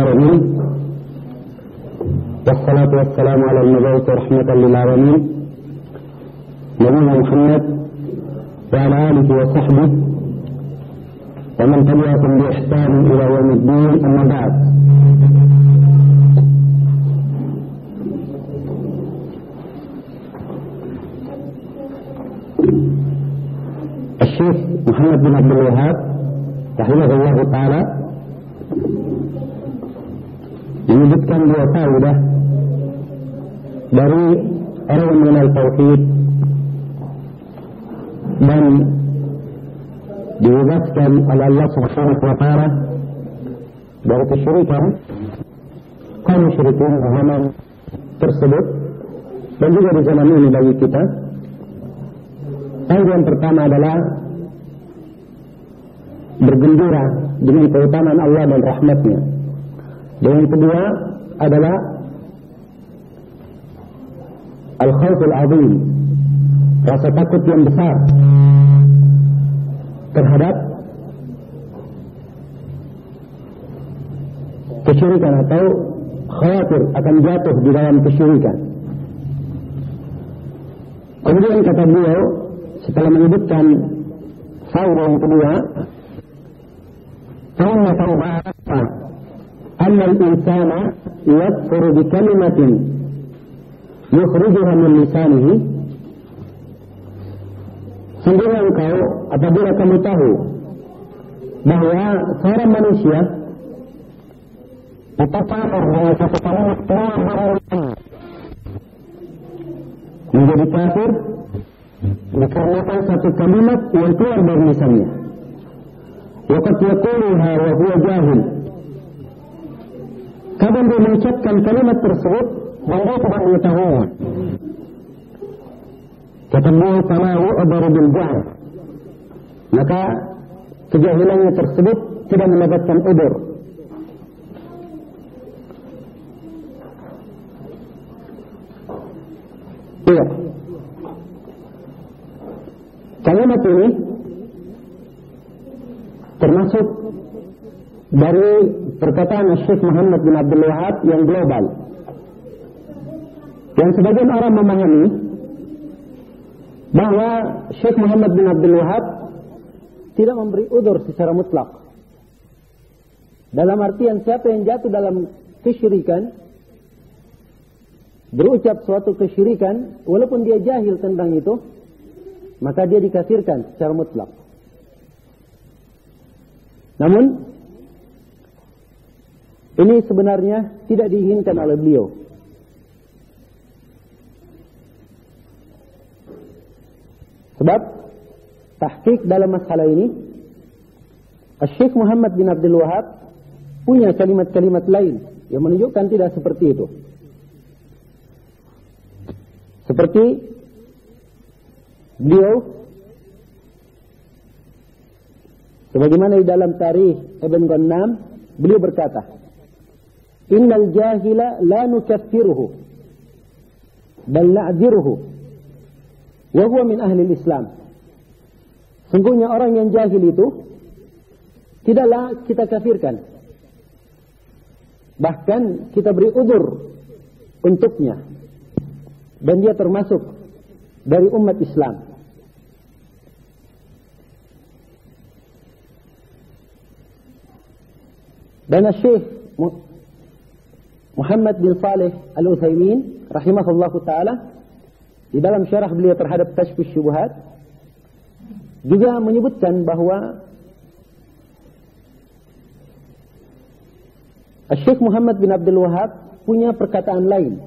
العالمين والصلاة والسلام على المبعوث رحمة للعالمين نبينا محمد وعلى آله وصحبه ومن تبعهم بإحسان إلى يوم الدين. أما بعد، الشيخ محمد بن عبد الوهاب رحمه الله تعالى menyebutkan dua faedah dari orang mengenal tauhid dan dibebaskan oleh Allah Subhanahu wa taala dari kesyirikan kaum musyrikin di zaman tersebut dan juga di zaman ini bagi kita. Yang pertama adalah bergembira dengan keutamaan Allah dan rahmatnya. Dan yang kedua adalah al-khawful azim, rasa takut yang besar terhadap kesyirikan atau khawatir akan jatuh di dalam kesyirikan. Kemudian kata beliau setelah menyebutkan faedah yang kedua, "Fa'inna tawbata anna al-insana yakfuru bi kalimatin yukhrijuha min lisanihi." Sungguhnya engkau apabila kamu tahu bahwa seorang manusia itu kafir dengan satu kalimat keluar dari lisannya, menjadi kafir dikarenakan satu kalimat yang keluar dari lisannya. Waqad yaquluha wa huwa jahil. Kadang dia mengucapkan kalimat tersebut dan dia tidak mengetahuinya. Kata beliau, "Fala yu'dharu bil jahl." Maka kejahilannya tersebut tidak mendapatkan udzur. Iya. Kalimat ini termasuk dari perkataan Syekh Muhammad bin Abdul Wahab yang global. Yang sebagian orang memahami bahwa Syekh Muhammad bin Abdul Wahab tidak memberi udzur secara mutlak. Dalam artian siapa yang jatuh dalam kesyirikan, berucap suatu kesyirikan, walaupun dia jahil tentang itu, maka dia dikafirkan secara mutlak. Namun ini sebenarnya tidak diinginkan oleh beliau. Sebab tahqiq dalam masalah ini, Syekh Muhammad bin Abdul Wahab punya kalimat-kalimat lain yang menunjukkan tidak seperti itu. Seperti beliau sebagaimana di dalam Tarikh Ibn Ghannam, beliau berkata, "Innal jahila la nukaffiruhu bal na'dziruhu wa huwa min ahli Islam." Sungguhnya orang yang jahil itu tidaklah kita kafirkan, bahkan kita beri udzur untuknya, dan dia termasuk dari umat Islam. Dan Syekh Muhammad bin Saleh Al-Utsaimin rahimahullahu taala di dalam syarah beliau terhadap Kashfus Syubhat juga menyebutkan bahwa Syekh Muhammad bin Abdul Wahab punya perkataan lain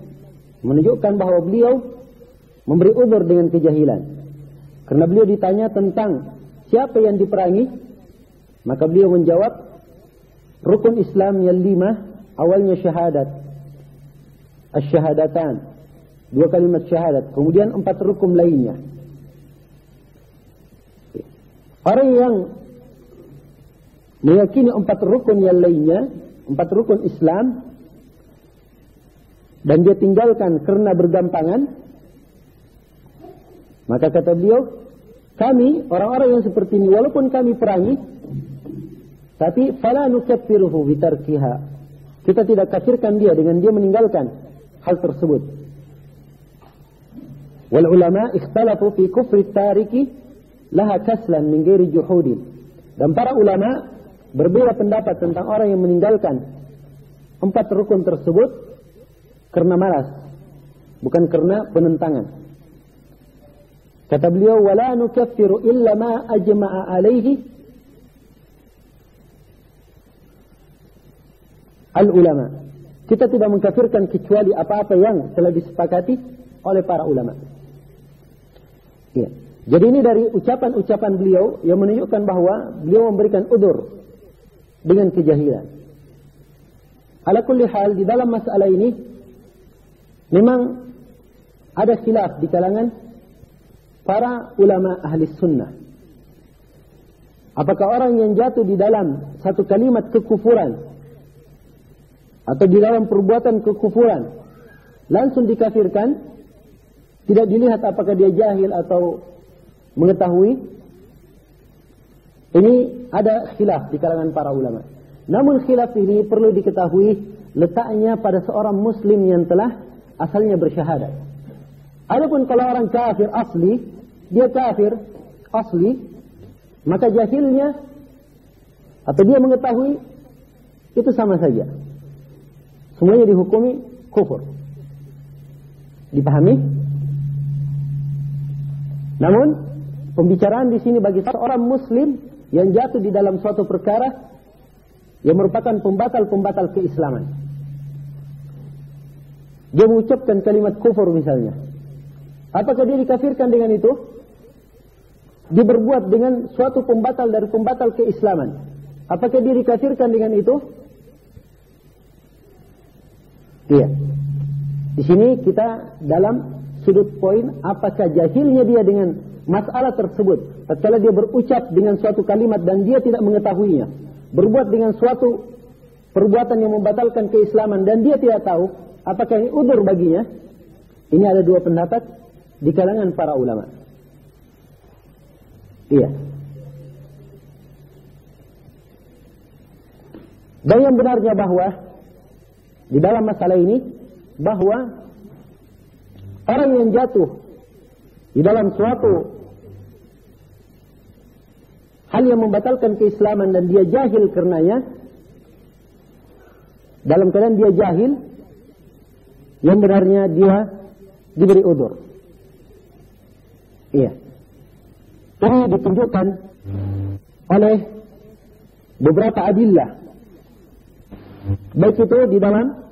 menunjukkan bahwa beliau memberi udzur dengan kejahilan. Karena beliau ditanya tentang siapa yang diperangi, maka beliau menjawab, rukun Islam yang 5, awalnya syahadat, asyhadatan, 2 kalimat syahadat, kemudian 4 rukun lainnya. Orang yang meyakini 4 rukun yang lainnya, 4 rukun Islam, dan dia tinggalkan karena bergampangan, maka kata beliau, kami orang-orang yang seperti ini, walaupun kami perangi, tapi fala nukaffiruhu bitarkiha, kita tidak kafirkan dia dengan dia meninggalkan hal tersebut. Wal ulama ikhtalafu fi kufri tariki laha kaslan min ghairi juhudin. Dan para ulama berbeda pendapat tentang orang yang meninggalkan 4 rukun tersebut karena malas, bukan karena penentangan. Kata beliau, wala nukaffiru illa ma ajma'a alaihi al-ulama. Kita tidak mengkafirkan kecuali apa-apa yang telah disepakati oleh para ulama. Ya. Jadi ini dari ucapan-ucapan beliau yang menunjukkan bahwa beliau memberikan udzur dengan kejahilan. Ala kulli hal, di dalam masalah ini memang ada khilaf di kalangan para ulama ahli sunnah. Apakah orang yang jatuh di dalam satu kalimat kekufuran atau di dalam perbuatan kekufuran langsung dikafirkan, tidak dilihat apakah dia jahil atau mengetahui? Ini ada khilaf di kalangan para ulama. Namun khilaf ini perlu diketahui letaknya pada seorang muslim yang telah asalnya bersyahadat. Adapun kalau orang kafir asli, dia kafir asli, maka jahilnya atau dia mengetahui itu sama saja. Semuanya dihukumi kufur. Dipahami? Namun pembicaraan di sini bagi seorang muslim yang jatuh di dalam suatu perkara yang merupakan pembatal-pembatal keislaman. Dia mengucapkan kalimat kufur misalnya. Apakah dia dikafirkan dengan itu? Dia berbuat dengan suatu pembatal dari pembatal keislaman. Apakah dia dikafirkan dengan itu? Iya. Di sini kita dalam sudut poin apakah jahilnya dia dengan masalah tersebut. Tatkala dia berucap dengan suatu kalimat dan dia tidak mengetahuinya, berbuat dengan suatu perbuatan yang membatalkan keislaman dan dia tidak tahu, apakah ini udzur baginya? Ini ada 2 pendapat di kalangan para ulama. Iya. Dan yang benarnya bahwa di dalam masalah ini bahwa orang yang jatuh di dalam suatu hal yang membatalkan keislaman dan dia jahil karenanya, dalam keadaan dia jahil, yang benarnya dia diberi udzur. Iya. Ini ditunjukkan oleh beberapa adillah, baik itu di dalam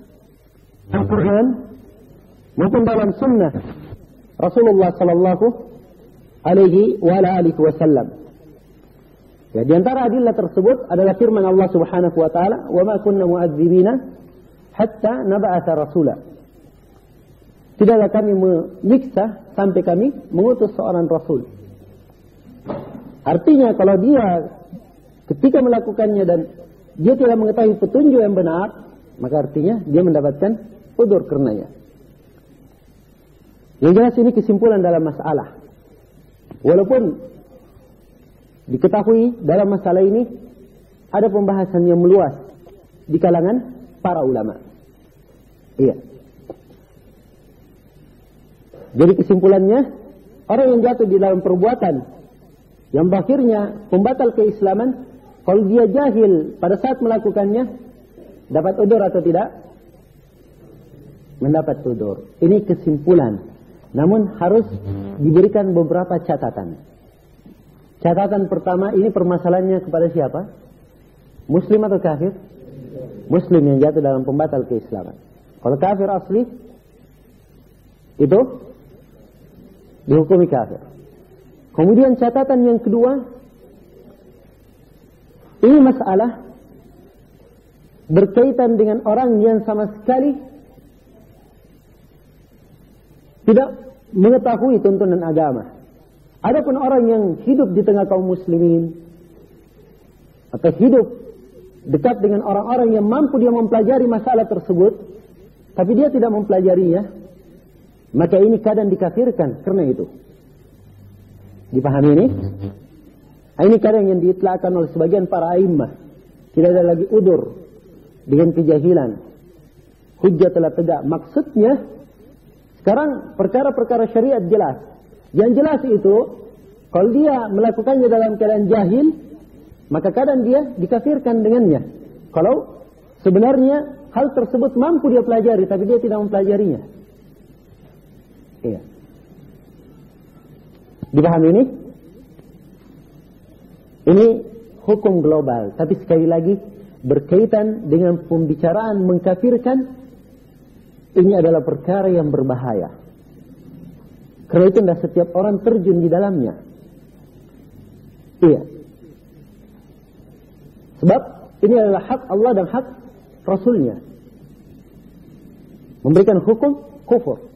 Al-Quran maupun dalam sunnah Rasulullah sallallahu alaihi wasallam. Ya, di antara adillah tersebut adalah firman Allah Subhanahu wa taala, "Wa ma kunna mu'adzibina hatta nab'atha rasula." Tidaklah kami menyiksa sampai kami mengutus seorang rasul. Artinya kalau dia ketika melakukannya dan dia tidak mengetahui petunjuk yang benar, maka artinya dia mendapatkan udzur karenanya. Yang jelas ini kesimpulan dalam masalah. Walaupun diketahui dalam masalah ini ada pembahasan yang meluas di kalangan para ulama. Iya. Jadi kesimpulannya, orang yang jatuh di dalam perbuatan yang akhirnya pembatal keislaman, kalau dia jahil pada saat melakukannya, dapat udzur atau tidak? Mendapat udzur. Ini kesimpulan. Namun harus diberikan beberapa catatan. Catatan pertama, ini permasalahannya kepada siapa? Muslim atau kafir? Muslim yang jatuh dalam pembatal keislaman. Kalau kafir asli, itu dihukumi kafir. Kemudian catatan yang kedua, ini masalah berkaitan dengan orang yang sama sekali tidak mengetahui tuntunan agama. Adapun orang yang hidup di tengah kaum muslimin atau hidup dekat dengan orang-orang yang mampu dia mempelajari masalah tersebut, tapi dia tidak mempelajarinya, maka ini kadang dikafirkan karena itu. Dipahami ini? Ini kadang yang diitlakkan oleh sebagian para a'immah. Tidak ada lagi udzur dengan kejahilan. hujjah telah tegak. Maksudnya, sekarang perkara-perkara syariat jelas. Yang jelas itu, kalau dia melakukannya dalam keadaan jahil, maka kadang dia dikafirkan dengannya. Kalau sebenarnya hal tersebut mampu dia pelajari, tapi dia tidak mempelajarinya. Iya. Dipahami ini? Ini hukum global, tapi sekali lagi berkaitan dengan pembicaraan mengkafirkan, ini adalah perkara yang berbahaya. Karena itu tidak setiap orang terjun di dalamnya. Iya. Sebab ini adalah hak Allah dan hak Rasulnya. Memberikan hukum kufur.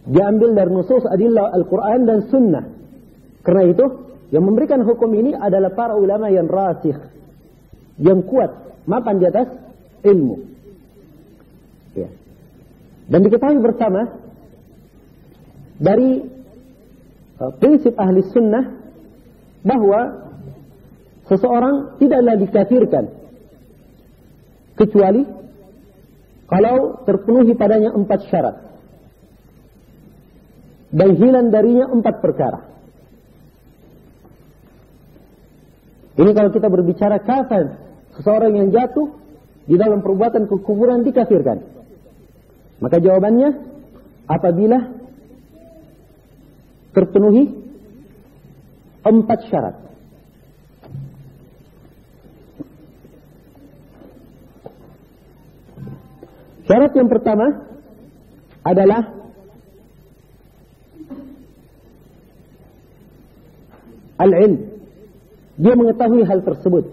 Diambil dari nusus adillah Al-Quran dan Sunnah. Karena itu, yang memberikan hukum ini adalah para ulama yang rasikh, yang kuat, mapan di atas ilmu. Ya. Dan diketahui bersama dari prinsip ahli sunnah bahwa seseorang tidaklah dikafirkan kecuali kalau terpenuhi padanya 4 syarat dan hilang darinya 4 perkara. Ini kalau kita berbicara kafir, seseorang yang jatuh di dalam perbuatan kekufuran dikafirkan. Maka jawabannya, apabila terpenuhi 4 syarat. Syarat yang pertama adalah al-ilm. Dia mengetahui hal tersebut.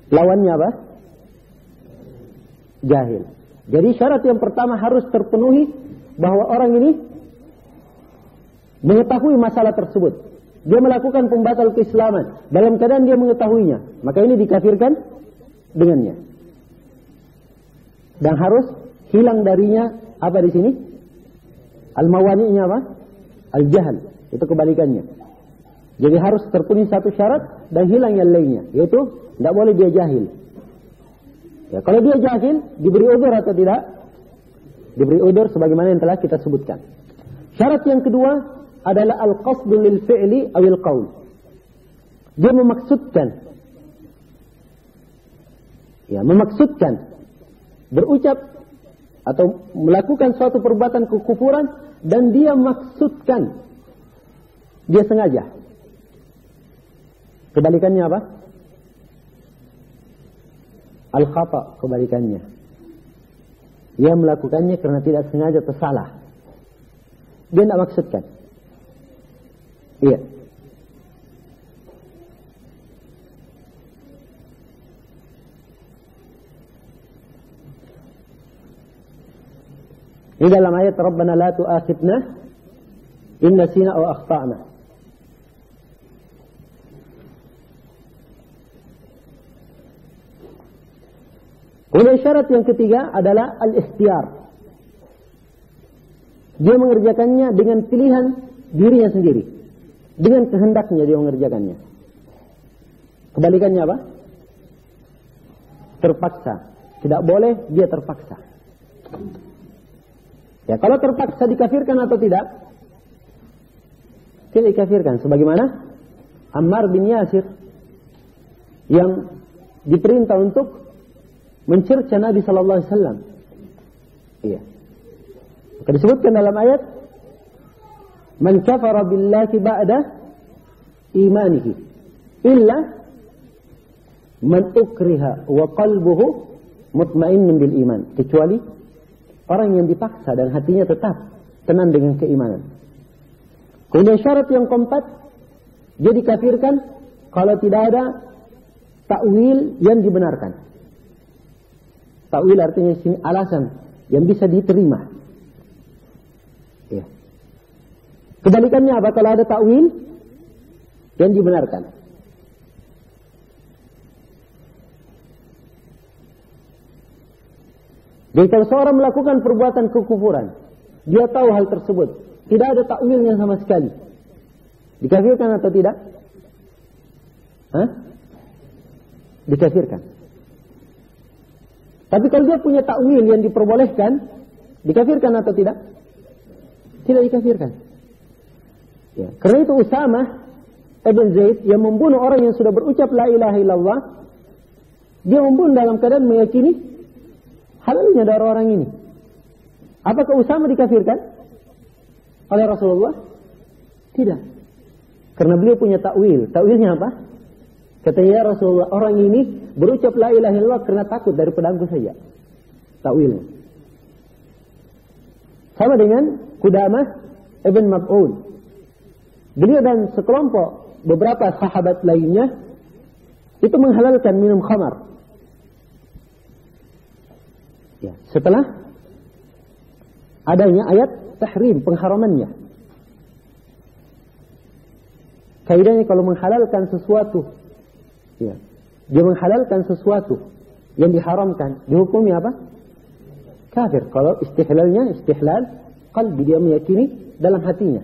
Lawannya apa? Jahil. Jadi syarat yang pertama harus terpenuhi bahwa orang ini mengetahui masalah tersebut. Dia melakukan pembatal keislaman dalam keadaan dia mengetahuinya. Maka ini dikafirkan dengannya. Dan harus hilang darinya apa di sini? Al-mawani'nya apa? Al-jahal. Itu kebalikannya. Jadi harus terpenuhi 1 syarat dan hilang yang lainnya. Yaitu tidak boleh dia jahil. Ya, kalau dia jahil, diberi udzur atau tidak? Diberi udzur sebagaimana yang telah kita sebutkan. Syarat yang kedua adalah al-qasdu lil fi'li awil qaul. Dia memaksudkan. Ya, memaksudkan berucap atau melakukan suatu perbuatan kekufuran dan dia maksudkan. Dia sengaja. Kebalikannya apa? Al-khata, kebalikannya. Dia melakukannya karena tidak sengaja atau salah. Dia tidak maksudkan. Iya. Ini dalam ayat Rabbana la tu'akhidna in nasina aw akhta'na. Kemudian syarat yang ketiga adalah al-ikhtiyar. Dia mengerjakannya dengan pilihan dirinya sendiri. Dengan kehendaknya dia mengerjakannya. Kebalikannya apa? Terpaksa. Tidak boleh dia terpaksa. Ya, kalau terpaksa dikafirkan atau tidak? Tidak dikafirkan. Sebagaimana Ammar bin Yasir yang diperintah untuk mencerca Nabi sallallahu alaihi wasallam. Iya. Maka disebutkan dalam ayat, "Man kafara billahi ba'da imanihi illa man ukriha wa qalbuhu mutmainnun bil iman." Kecuali orang yang dipaksa dan hatinya tetap tenang dengan keimanan. Kemudian syarat yang keempat, dia dikafirkan kalau tidak ada takwil yang dibenarkan. Takwil artinya sini alasan yang bisa diterima. Ya. Kebalikannya apa kalau ada takwil yang dibenarkan? Jadi kalau seorang melakukan perbuatan kekufuran, dia tahu hal tersebut, tidak ada takwilnya sama sekali, dikafirkan atau tidak? Hah? dikafirkan. Tapi kalau dia punya takwil yang diperbolehkan, dikafirkan atau tidak? Tidak dikafirkan. Ya. Karena itu Usamah ibn Zaid yang membunuh orang yang sudah berucap la ilaha illallah, dia membunuh dalam keadaan meyakini halalnya darah orang ini. Apakah Usamah dikafirkan oleh Rasulullah? Tidak. Karena beliau punya takwil. Takwilnya apa? Katanya ya Rasulullah, orang ini berucap la ilaha illallah karena takut dari pedangku saja. Takwilnya. Sama dengan Qudamah ibn Mab'un. Beliau dan sekelompok beberapa sahabat lainnya itu menghalalkan minum khamar. Ya, setelah adanya ayat tahrim, pengharamannya. Kaidahnya kalau menghalalkan sesuatu, ya, dia menghalalkan sesuatu yang diharamkan, dihukumi apa? Kafir. Kalau istihlalnya istihlal qalbi, dia meyakini dalam hatinya.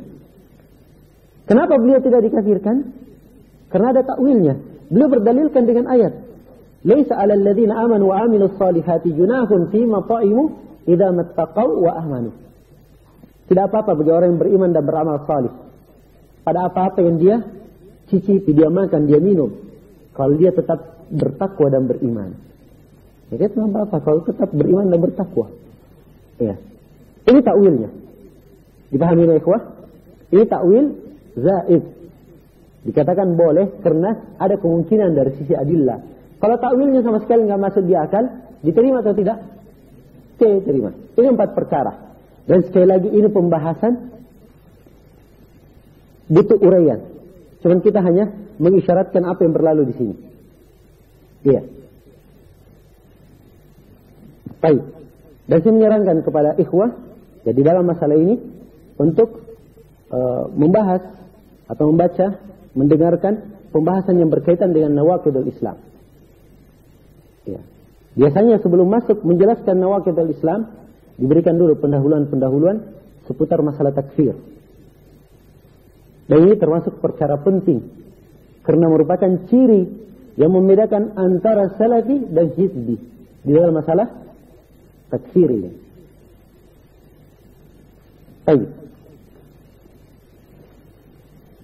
Kenapa beliau tidak dikafirkan? Karena ada takwilnya. Beliau berdalilkan dengan ayat, "Laisa 'alal ladzina amanu wa 'amilus salihati junahun fi ma ta'imu idza mattaqaw wa amanu." Tidak apa-apa bagi orang yang beriman dan beramal salih pada apa-apa yang dia cicipi, dia makan, dia minum, kalau dia tetap bertakwa dan beriman. Ya, itu apa-apa kalau tetap beriman dan bertakwa. Ya. Ini takwilnya. Dipahami ya ikhwah? Ini takwil zaid. Dikatakan boleh karena ada kemungkinan dari sisi adillah. Kalau takwilnya sama sekali nggak masuk di akal, diterima atau tidak? Diterima. Ini 4 perkara. Dan sekali lagi ini pembahasan butuh uraian. Cuman kita hanya mengisyaratkan apa yang berlalu di sini. Iya. Baik. Dan saya menyarankan kepada ikhwah, jadi dalam masalah ini untuk membahas atau membaca, mendengarkan pembahasan yang berkaitan dengan nawaqidul Islam. Ya. Biasanya sebelum masuk menjelaskan nawaqidul Islam, diberikan dulu pendahuluan-pendahuluan seputar masalah takfir. Dan ini termasuk perkara penting karena merupakan ciri yang membedakan antara salafi dan hizbi di dalam masalah takfir ini. Baik.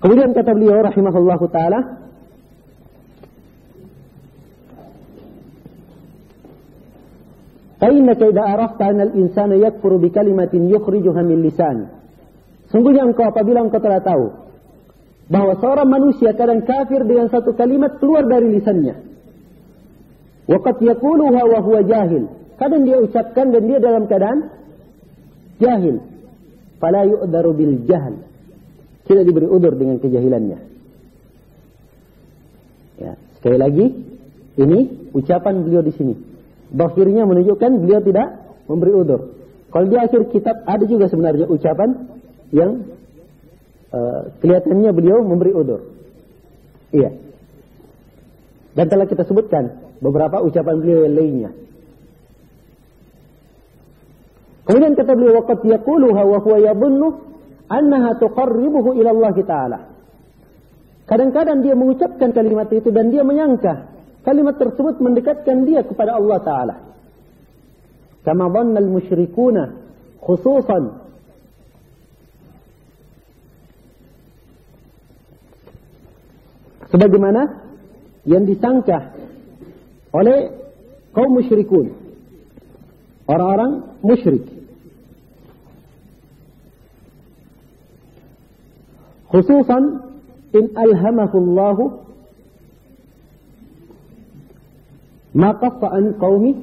Kemudian kata beliau rahimahullahu taala, "Fa'innaka idza arafta anna al-insana yakfuru bi kalimatin yukhrijuha min lisani." Sungguhnya engkau apabila engkau telah tahu bahwa seorang manusia kadang kafir dengan satu kalimat keluar dari lisannya. Wa qad yaquluha wa huwa jahil. Kadang dia ucapkan dan dia dalam keadaan jahil. Fala yu'daru bil jahl. Tidak diberi udur dengan kejahilannya. Ya, sekali lagi ini ucapan beliau di sini. Zahirnya menunjukkan beliau tidak memberi udur. Kalau di akhir kitab ada juga sebenarnya ucapan yang kelihatannya beliau memberi udur. Iya. Dan telah kita sebutkan beberapa ucapan beliau yang lainnya. Kemudian kata beliau, waqad yaquluha wa huwa yadhunnu annaha tuqarribuhu ila Allah Ta'ala. Kadang-kadang dia mengucapkan kalimat itu dan dia menyangka kalimat tersebut mendekatkan dia kepada Allah Ta'ala. Kama dhanna al-musyrikuna khususan sebagaimana yang disangka oleh kaum musyrikun, orang-orang musyrik, khususan in alhamahu Allah ma qaffa an qaumi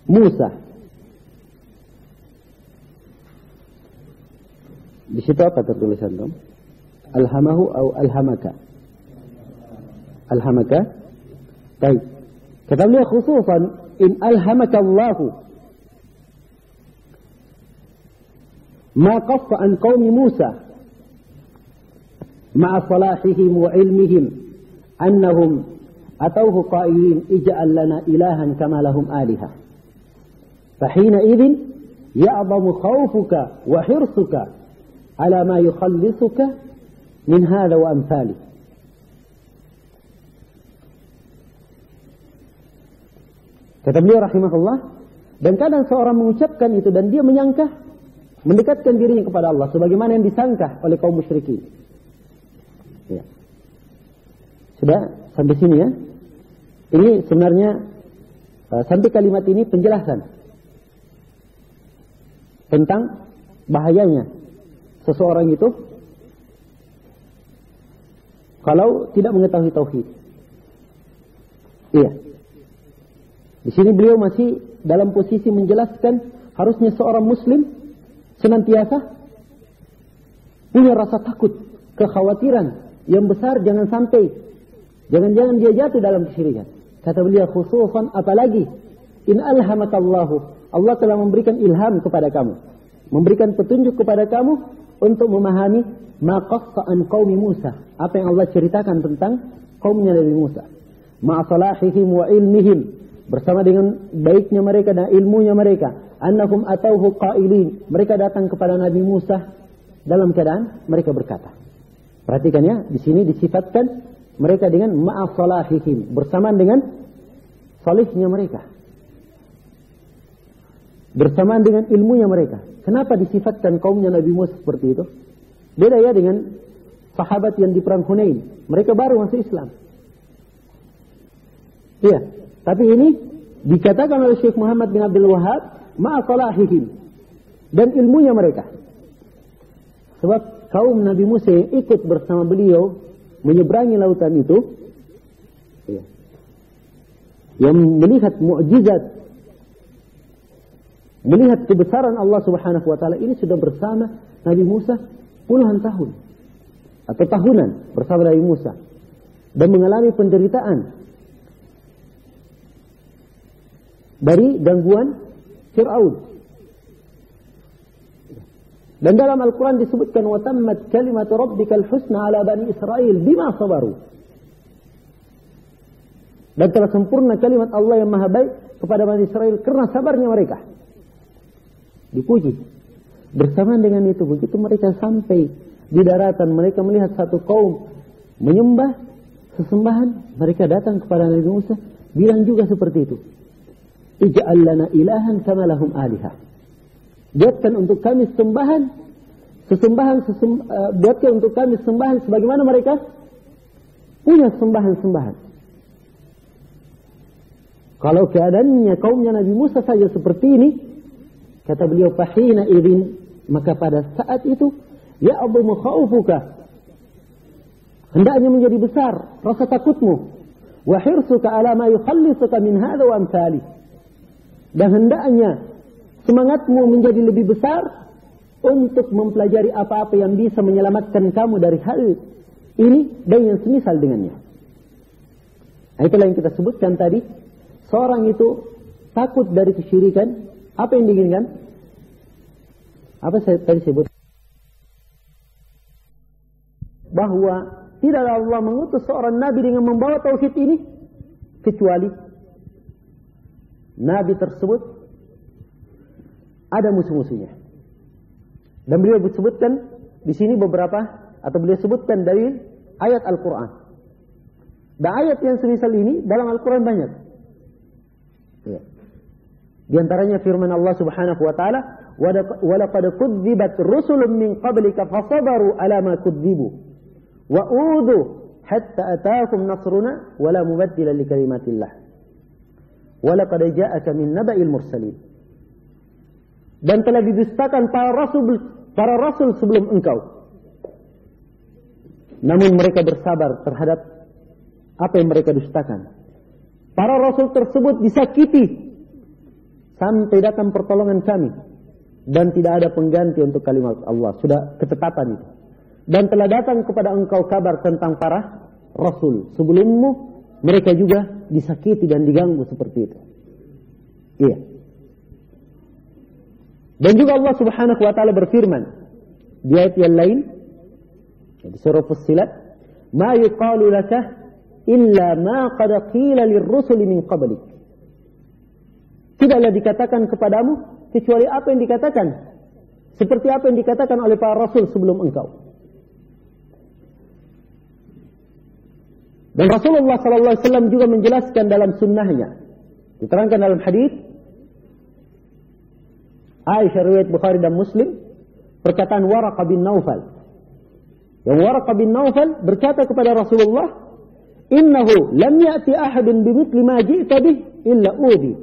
Musa. Di situ apa tertulisan dong? Alhamahu atau alhamaka? Alhamaka. Baik. Kata beliau khususan in alhamaka Allahu ma qaffa an qaumi Musa ma'a salahihim wa ilmihim annahum atawhu qailin ij'al lana ilahan kama lahum alihah. Fahina idzin ya'zamu khawfuka wa hirsuka ala ma yukhallisuka min hadha wa amthalihi. Kata beliau rahimahullah, dan kadang seorang mengucapkan itu dan dia menyangka mendekatkan dirinya kepada Allah sebagaimana yang disangka oleh kaum musyrikin. Ya. Sudah sampai sini ya. Ini sebenarnya sampai kalimat ini penjelasan tentang bahayanya seseorang itu kalau tidak mengetahui tauhid. Iya. Di sini beliau masih dalam posisi menjelaskan harusnya seorang muslim senantiasa punya rasa takut, kekhawatiran yang besar jangan-jangan dia jatuh dalam kesyirikan. Kata beliau khususan apalagi in alhamakallahu, Allah telah memberikan ilham kepada kamu, memberikan petunjuk kepada kamu untuk memahami ma qassa an qaumi Musa, apa yang Allah ceritakan tentang kaumnya Nabi Musa, ma salahihim wa ilmihim, bersama dengan baiknya mereka dan ilmunya mereka, annahum atauhu qailin, mereka datang kepada Nabi Musa dalam keadaan mereka berkata. Perhatikan ya, di sini disifatkan mereka dengan ma'a salahihim, bersamaan dengan salihnya mereka, bersamaan dengan ilmunya mereka. Kenapa disifatkan kaumnya Nabi Musa seperti itu? Beda ya dengan sahabat yang di perang Hunain, mereka baru masuk Islam. Iya. Tapi ini dikatakan oleh Syekh Muhammad bin Abdul Wahab ma'a salahihim, dan ilmunya mereka. Sebab kaum Nabi Musa yang ikut bersama beliau menyeberangi lautan itu, ya, yang melihat mukjizat, melihat kebesaran Allah Subhanahu wa taala, ini sudah bersama Nabi Musa puluhan tahun atau tahunan bersama Nabi Musa dan mengalami penderitaan dari gangguan Fir'aun. Dan dalam Al-Quran disebutkan وَتَمَّتْ كَلِمَةُ رَبِّكَ الْحُسْنَى عَلَى بَنِي إِسْرَائِيل بِمَا صَبَرُوا. Dan telah sempurna kalimat Allah yang maha baik kepada Bani Israel karena sabarnya mereka. Dipuji. Bersamaan dengan itu, begitu mereka sampai di daratan, mereka melihat satu kaum menyembah sesembahan, mereka datang kepada Nabi Musa, bilang juga seperti itu. Ij'al lana ilahan kama lahum alihah. Buatkan untuk kami buatkan untuk kami sembahan sebagaimana mereka punya sembahan-sembahan. Kalau keadaannya kaumnya Nabi Musa saja seperti ini, kata beliau, fahina idzin, maka pada saat itu ya abu mukhaufuka, hendaknya menjadi besar rasa takutmu, wa hirsuka ala ma yukhallisuka min hadha wa amsalih, dan hendaknya semangatmu menjadi lebih besar untuk mempelajari apa-apa yang bisa menyelamatkan kamu dari hal ini dan yang semisal dengannya. Nah, itulah yang kita sebutkan tadi. Seorang itu takut dari kesyirikan. Apa yang diinginkan? Apa saya tadi sebut? Bahwa tidaklah Allah mengutus seorang nabi dengan membawa tauhid ini kecuali nabi tersebut ada musuh-musuhnya. Dan beliau sebutkan di sini beberapa, atau beliau sebutkan dari ayat Al-Quran. Dan ayat yang semisal ini dalam Al-Quran banyak. Ya. Di antaranya firman Allah Subhanahu wa taala, "Wa laqad kudzibat rusulun min qablika fasabaru ala ma kudzibu wa udhu hatta ataakum nasruna wa la mubaddila li kalimatillah. Wa laqad ja'aka min naba'il mursalin." Dan telah didustakan para rasul sebelum engkau. Namun mereka bersabar terhadap apa yang mereka dustakan. Para rasul tersebut disakiti sampai datang pertolongan kami, dan tidak ada pengganti untuk kalimat Allah. Sudah ketetapan itu. Dan telah datang kepada engkau kabar tentang para rasul sebelummu, mereka juga disakiti dan diganggu seperti itu. Iya. Dan juga Allah Subhanahu wa taala berfirman di ayat yang lain di surah Fussilat, "Ma yuqalu laka illa ma qad qila lirrusuli min qablik." Tidaklah dikatakan kepadamu kecuali apa yang dikatakan, seperti apa yang dikatakan oleh para rasul sebelum engkau. Dan Rasulullah sallallahu alaihi wasallam juga menjelaskan dalam sunnahnya Diterangkan dalam hadis Aisyah riwayat Bukhari dan Muslim, perkataan Waraqah bin Naufal. Yang Waraqah bin Naufal berkata kepada Rasulullah, "Innahu lam ya'ti ahadun bimithli ma ji'ta bih illa udi."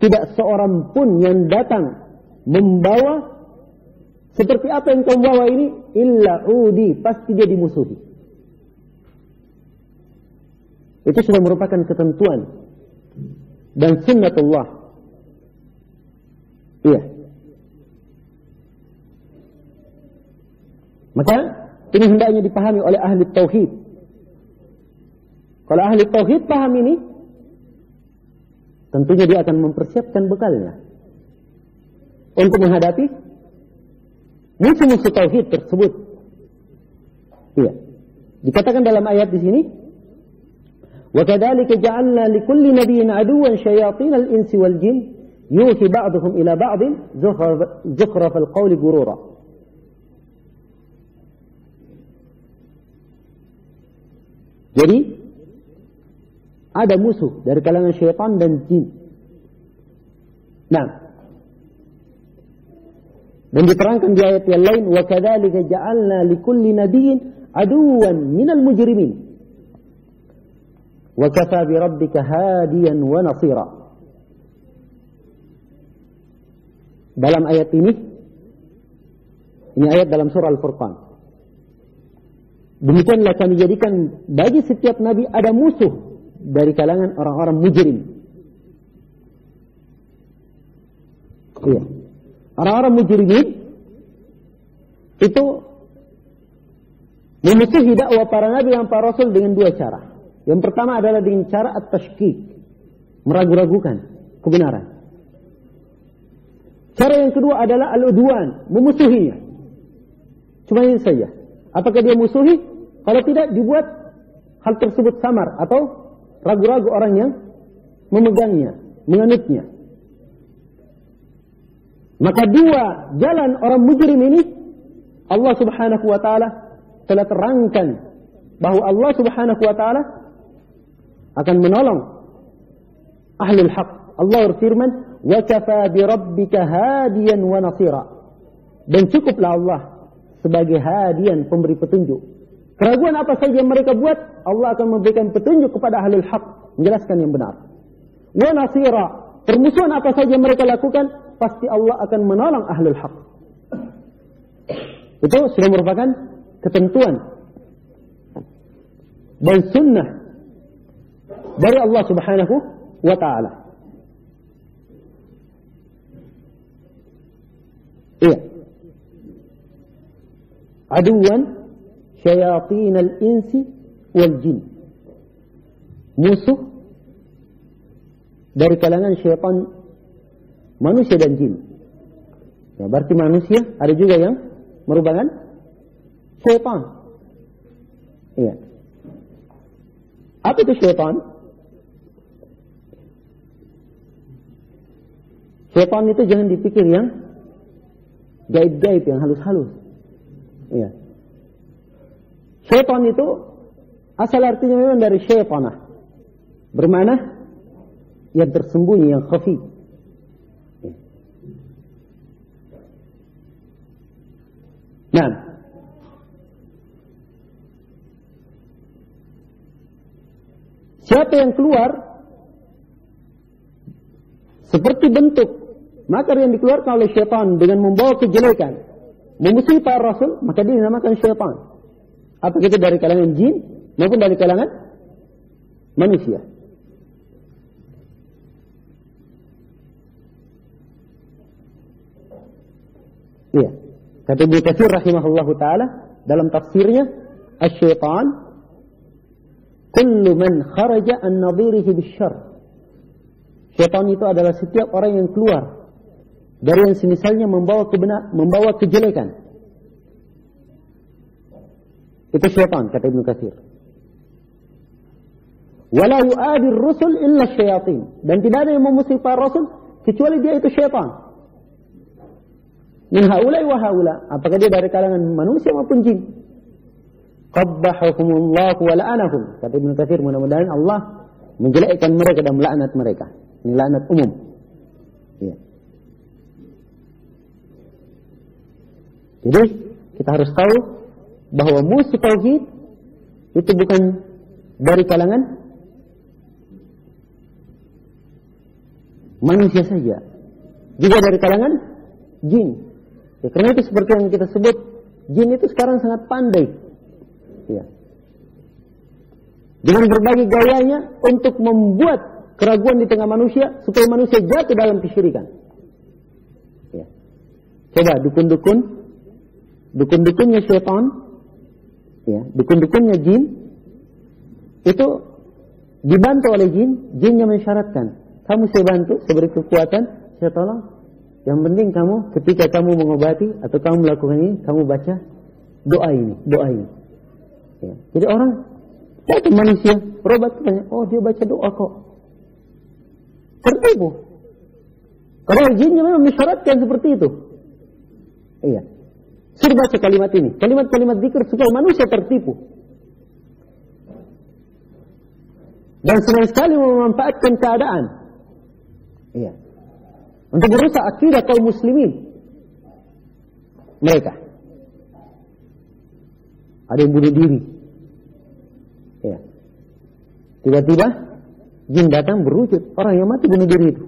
Tidak seorang pun yang datang membawa seperti apa yang kau bawa ini, illa udi, pasti dia dimusuhi. Itu sudah merupakan ketentuan dan sunnatullah. Iya. Maka ini hendaknya dipahami oleh ahli tauhid. Kalau ahli tauhid paham ini, tentunya dia akan mempersiapkan bekalnya untuk menghadapi musuh-musuh tauhid tersebut. Iya. Dikatakan dalam ayat di sini, وَكَذَلِكَ جَعَلْنَا لِكُلِّ نَبِيٍّ عَدُوًّا شَيَاطِينَ الْإِنسِ وَالْجِنِّ يُوحِي بَعْضُهُمْ إِلَى بَعْضٍ زُخْرَفَ الْقَوْلِ غُرُورًا. Jadi ada musuh dari kalangan syaitan dan jin. Nah, dan diterangkan di ayat yang lain, وَكَذَلِكَ جَعَلْنَا لِكُلِّ نَبِيٍّ عَدُوًّا مِنَ الْمُجْرِمِينَ وَكَفَى بِرَبِّكَ هَادِيًا وَنَصِيرًا. Dalam ayat ini ayat dalam surah Al-Furqan. Demikianlah kami jadikan bagi setiap nabi ada musuh dari kalangan orang-orang mujrim. Iya. Orang-orang mujrimin itu memusuhi dakwah para nabi dan para rasul dengan dua cara. Yang pertama adalah dengan cara at-tashkik, meragu-ragukan kebenaran. Cara yang kedua adalah al-udwan, memusuhinya. Cuma ini saja. Apakah dia musuhi? Kalau tidak, dibuat hal tersebut samar atau ragu-ragu orang yang memegangnya, menganutnya. Maka dua jalan orang mujrim ini Allah Subhanahu wa taala telah terangkan bahwa Allah Subhanahu wa taala akan menolong ahlul haq. Allah berfirman, "Wa kafa bi rabbika hadiyan wa nasira." Dan cukuplah Allah sebagai hadian, pemberi petunjuk. Keraguan apa saja yang mereka buat, Allah akan memberikan petunjuk kepada ahlul haq, menjelaskan yang benar. Wa nasira, permusuhan apa saja yang mereka lakukan, pasti Allah akan menolong ahlul haq. Itu sudah merupakan ketentuan dan sunnah dari Allah Subhanahu wa ta'ala. Iya. Aduwan syayatin al-insi wal jin. Musuh dari kalangan syaitan manusia dan jin. Ya, berarti manusia ada juga yang merupakan syaitan. Iya. Apa itu syaitan? Syaitan itu jangan dipikir yang gaib-gaib, yang halus-halus. Iya. Syaitan itu asal artinya memang dari syaitanah, bermakna yang tersembunyi, yang khafi. Nah, siapa yang keluar seperti bentuk makar yang dikeluarkan oleh syaitan dengan membawa kejelekan, memusuhi para rasul, maka dia dinamakan syaitan. Apakah itu dari kalangan jin maupun dari kalangan manusia. Iya. Kata Ibnu Katsir rahimahullahu taala dalam tafsirnya, asy-syaitan kullu man kharaja an nadhirihi bisyarr. Syaitan itu adalah setiap orang yang keluar dari yang semisalnya membawa kejelekan. Itu syaitan, kata Ibnu Katsir. Wala yu'adi ar-rusul illa syayatin. Dan tidak ada yang memusuhi para rasul kecuali dia itu syaitan. Min haulai wa haula. Apakah dia dari kalangan manusia maupun jin. qabbahahumullahu wa la'anahum. Kata Ibnu Katsir, mudah-mudahan Allah menjelekkan mereka dan melaknat mereka. Ini laknat umum. Ya. Jadi kita harus tahu bahwa musuh tauhid itu bukan dari kalangan manusia saja, juga dari kalangan jin. Ya, karena itu seperti yang kita sebut, jin itu sekarang sangat pandai, ya, dengan berbagai gayanya untuk membuat keraguan di tengah manusia supaya manusia jatuh dalam kesyirikan. Ya. Coba dukun-dukunnya syaitan, ya, dukun-dukunnya jin itu dibantu oleh jin. Jinnya mensyaratkan, kamu saya bantu, saya beri kekuatan, saya tolong. Yang penting kamu ketika kamu mengobati atau kamu melakukan ini, kamu baca doa ini. Ya. Jadi orang, satu manusia berobat tanya, oh dia baca doa kok. Tertipu. Karena jinnya memang mensyaratkan seperti itu. Iya. Suruh baca kalimat ini, kalimat-kalimat zikir supaya manusia tertipu. Dan senang sekali memanfaatkan keadaan. Iya. Untuk merusak akidah kaum muslimin. Mereka. Ada yang bunuh diri. Iya. Tiba-tiba jin datang berwujud orang yang mati bunuh diri itu.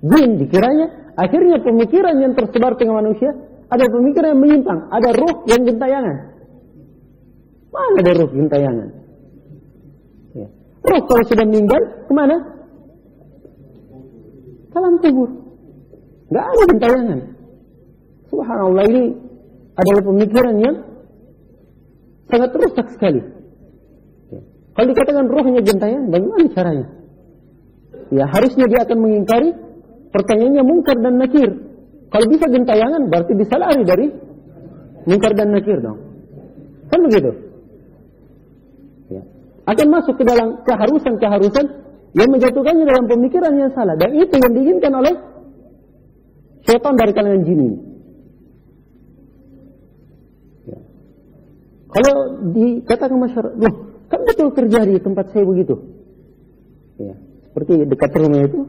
Jin dikiranya, akhirnya pemikiran yang tersebar tengah manusia, ada pemikiran yang menyimpang, ada ruh yang gentayangan. Mana ada ruh gentayangan? Ya. Ruh kalau sudah meninggal, kemana? Dalam kubur. Gak ada gentayangan. Subhanallah, ini adalah pemikiran yang sangat rusak sekali. Ya. Kalau dikatakan ruhnya gentayangan, bagaimana caranya? Ya, harusnya dia akan mengingkari. Pertanyaannya munkar dan nakir. Kalau bisa gentayangan, berarti bisa lari dari munkar dan nakir dong. Kan begitu? Ya. Akan masuk ke dalam keharusan-keharusan yang menjatuhkannya dalam pemikiran yang salah. Dan itu yang diinginkan oleh syaitan dari kalangan jin ini. Ya. Kalau dikatakan masyarakat, loh, kan betul terjadi di tempat saya begitu. Ya. Seperti dekat rumah itu,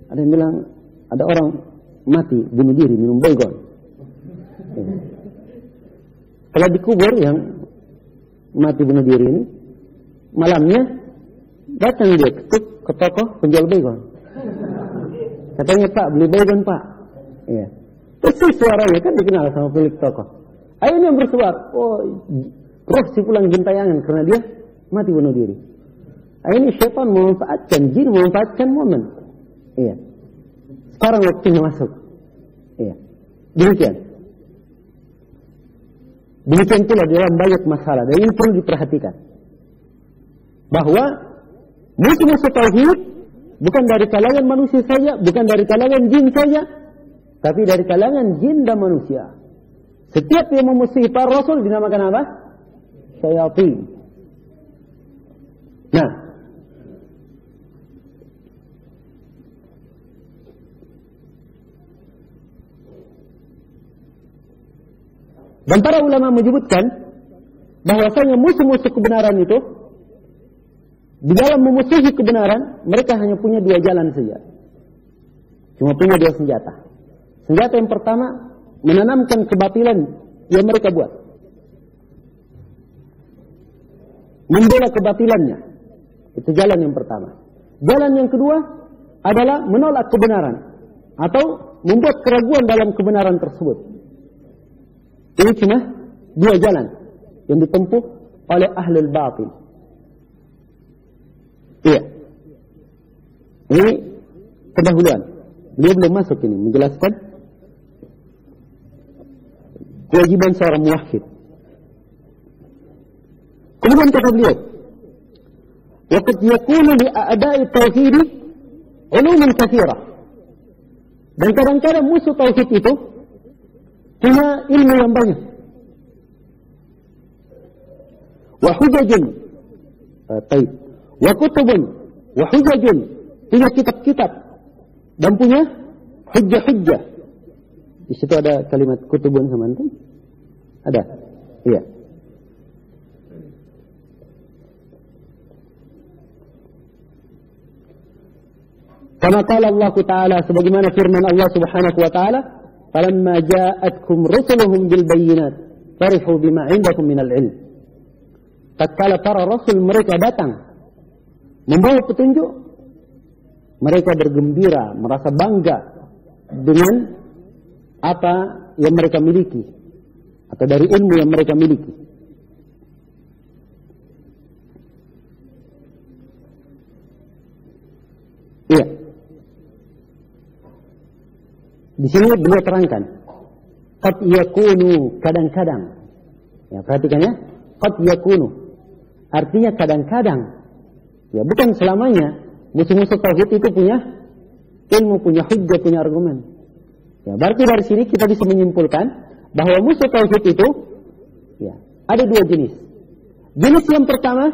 ada yang bilang, ada orang mati, bunuh diri, minum baygon. Ya. Setelah dikubur yang mati bunuh diri ini, malamnya datang dia ke toko penjual baygon. Katanya, Pak, beli baygon, Pak. Ya. Terus suaranya kan dikenal sama pemilik toko. Akhirnya yang bersuara, oh, roh si pulang gentayangan karena dia mati bunuh diri. Akhirnya syaitan memanfaatkan, jin memanfaatkan momen. Iya. Sekarang waktunya masuk. Iya. Demikian. Demikian pula dalam banyak masalah. Dan ini perlu diperhatikan. Bahwa musuh-musuh tauhid bukan dari kalangan manusia saja, bukan dari kalangan jin saja, tapi dari kalangan jin dan manusia. Setiap yang memusuhi para rasul dinamakan apa? Syayatin. Nah, dan para ulama menyebutkan bahwasanya musuh-musuh kebenaran itu di dalam memusuhi kebenaran mereka hanya punya dua jalan saja. Cuma punya dua senjata. Senjata yang pertama menanamkan kebatilan yang mereka buat. Membela kebatilannya. Itu jalan yang pertama. Jalan yang kedua adalah menolak kebenaran atau membuat keraguan dalam kebenaran tersebut. Ini cuma dua jalan yang ditempuh oleh ahlul batil. Iya. Ini pendahuluan. Beliau belum masuk ini menjelaskan kewajiban seorang muwahhid. Kemudian kata beliau, wa qad yakunu li a'da'i tauhid ulumun katsirah. Dan kadang-kadang musuh tauhid itu punya ilmu yang banyak. Wa hujajun, taib. Wa kutubun, wa hujajun, punya kitab-kitab dan punya hujjah-hujjah. Di situ ada kalimat kutubun sama antum? Ada. Iya. Kama qala Allah Ta'ala, sebagaimana firman Allah Subhanahu wa taala, "Falamma ja'atkum rusuluhum bil bayyinat, farihu bima 'indakum minal 'ilm." Tatkala para rasul mereka datang membawa petunjuk, mereka bergembira, merasa bangga dengan apa yang mereka miliki atau dari ilmu yang mereka miliki. Iya. Di sini beliau terangkan, qad yakunu, kadang-kadang. Ya, perhatikan ya, qad yakunu. Artinya kadang-kadang. Ya, bukan selamanya musuh-musuh tauhid itu punya ilmu, punya hujjah, punya argumen. Ya, berarti dari sini kita bisa menyimpulkan bahwa musuh tauhid itu ya, ada dua jenis. Jenis yang pertama,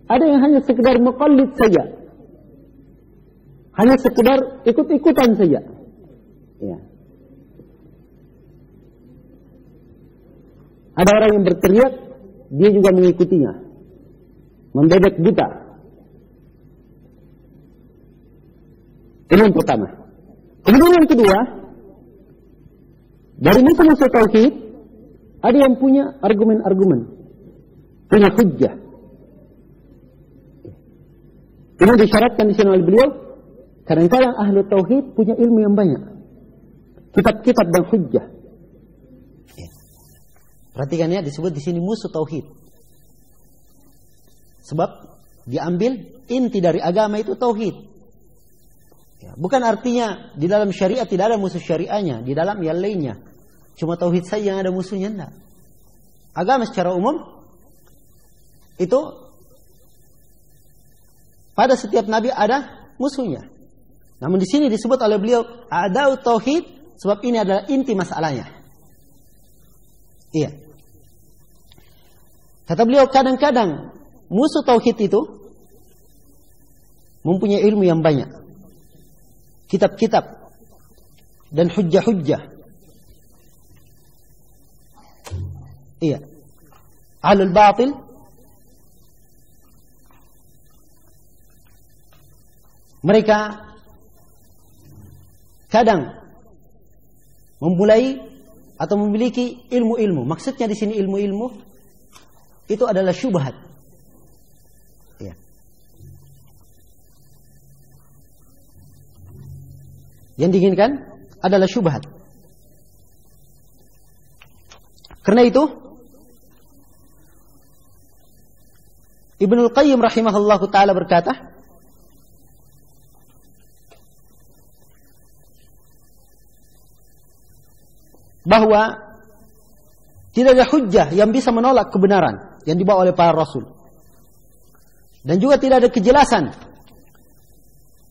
ada yang hanya sekedar muqallid saja. Hanya sekedar ikut-ikutan saja. Ya. Ada orang yang berteriak, dia juga mengikutinya, membebek buta. Ini yang pertama. Kemudian yang kedua, dari musuh-musuh tauhid, ada yang punya argumen-argumen, punya hujjah. Ini disyaratkan di sini oleh beliau. Kadang-kadang ahlu tauhid punya ilmu yang banyak, kitab-kitab dan hujjah. Perhatikan ya, disebut di sini musuh tauhid. Sebab diambil inti dari agama itu tauhid. Ya, bukan artinya di dalam syariat tidak ada musuh syariahnya, di dalam yang lainnya. Cuma tauhid saja yang ada musuhnya, enggak. Agama secara umum itu pada setiap nabi ada musuhnya. Namun di sini disebut oleh beliau a'da'ut tauhid, sebab ini adalah inti masalahnya. Iya. Kata beliau, kadang-kadang musuh tauhid itu mempunyai ilmu yang banyak, kitab-kitab dan hujjah-hujjah. Iya. Ahlul batil mereka kadang memulai atau memiliki ilmu-ilmu. Maksudnya di sini ilmu-ilmu itu adalah syubhat. Ya. Yang diinginkan adalah syubhat. Karena itu Ibnul Qayyim rahimahullahu taala berkata, bahwa tidak ada hujjah yang bisa menolak kebenaran yang dibawa oleh para rasul. Dan juga tidak ada kejelasan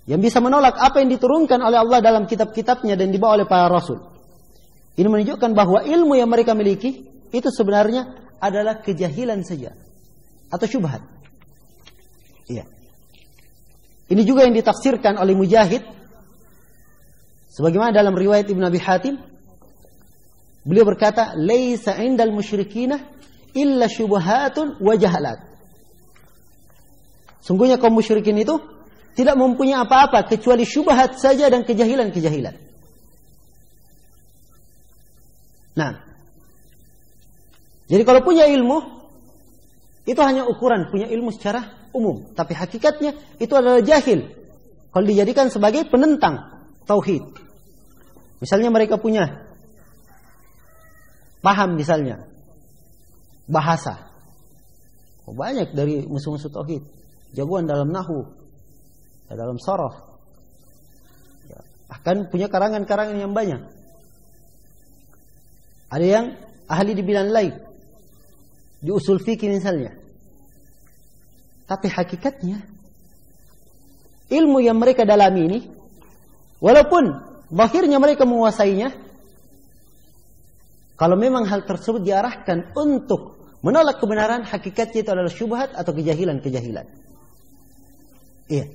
yang bisa menolak apa yang diturunkan oleh Allah dalam kitab-kitabnya dan dibawa oleh para rasul. Ini menunjukkan bahwa ilmu yang mereka miliki itu sebenarnya adalah kejahilan saja atau syubhat. Iya. Ini juga yang ditafsirkan oleh Mujahid sebagaimana dalam riwayat Ibn Abi Hatim. Beliau berkata, "Laisa 'indal musyrikina illa syubhatun wa jahalat." Sungguhnya kaum musyrikin itu tidak mempunyai apa-apa kecuali syubhat saja dan kejahilan-kejahilan. Nah, jadi kalau punya ilmu itu hanya ukuran punya ilmu secara umum, tapi hakikatnya itu adalah jahil kalau dijadikan sebagai penentang tauhid. Misalnya mereka punya paham misalnya bahasa. Banyak dari musuh-musuh tauhid jagoan dalam nahwu, dalam sharaf. Bahkan punya karangan-karangan yang banyak. Ada yang ahli di bidang lain, di usul fikih misalnya. Tapi hakikatnya ilmu yang mereka dalami ini, walaupun zahirnya mereka menguasainya, kalau memang hal tersebut diarahkan untuk menolak kebenaran, hakikatnya itu adalah syubhat atau kejahilan-kejahilan. Iya.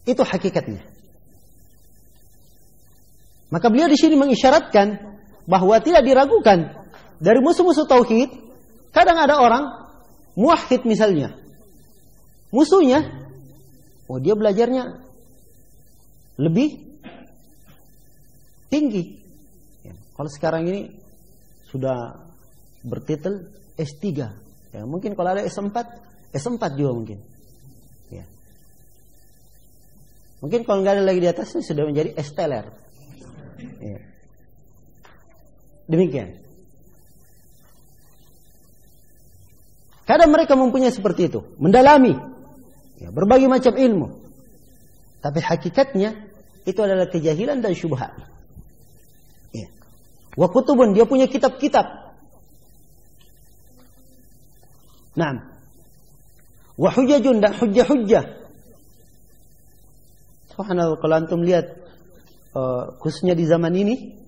Itu hakikatnya. Maka beliau di sini mengisyaratkan bahwa tidak diragukan dari musuh-musuh tauhid. Kadang ada orang muwahhid misalnya, musuhnya, oh dia belajarnya lebih tinggi. Ya, kalau sekarang ini sudah bertitel S3, ya, mungkin kalau ada S4 juga mungkin. Ya. Mungkin kalau nggak ada lagi di atasnya sudah menjadi S-teler. Ya. Demikian. Kadang mereka mempunyai seperti itu, mendalami, ya, berbagai macam ilmu, tapi hakikatnya itu adalah kejahilan dan syubhat. Ya. Wa kutubun, dia punya kitab-kitab. Naam. Wa hujajun, dan hujjah-hujjah. Subhanallah, kalau antum lihat khususnya di zaman ini,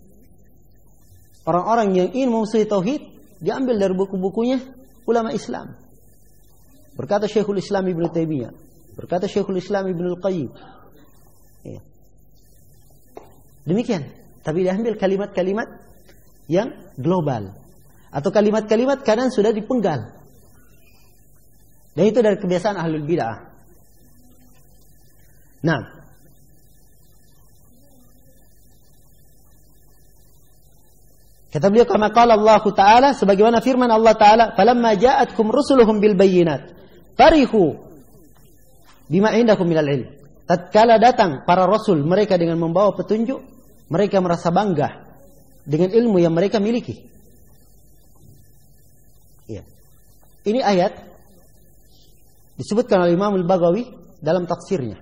orang-orang yang ingin memusuhi tauhid diambil dari buku-bukunya ulama Islam. Berkata Syekhul Islam Ibnu Taimiyah, berkata Syekhul Islam Ibnu Al-Qayyim. Ya. Demikian. Tapi diambil kalimat-kalimat yang global, atau kalimat-kalimat kadang sudah dipenggal. Dan itu dari kebiasaan ahlul bid'ah. Nah, kata beliau, kama qala Allah Ta'ala, sebagaimana firman Allah Ta'ala, falamma ja'atkum rusuluhum bil bayyinat farihu bima indakum minal ilm. Tatkala datang para rasul mereka dengan membawa petunjuk, mereka merasa bangga dengan ilmu yang mereka miliki. Ya. Ini ayat disebutkan oleh Imam Al-Baghawi dalam tafsirnya.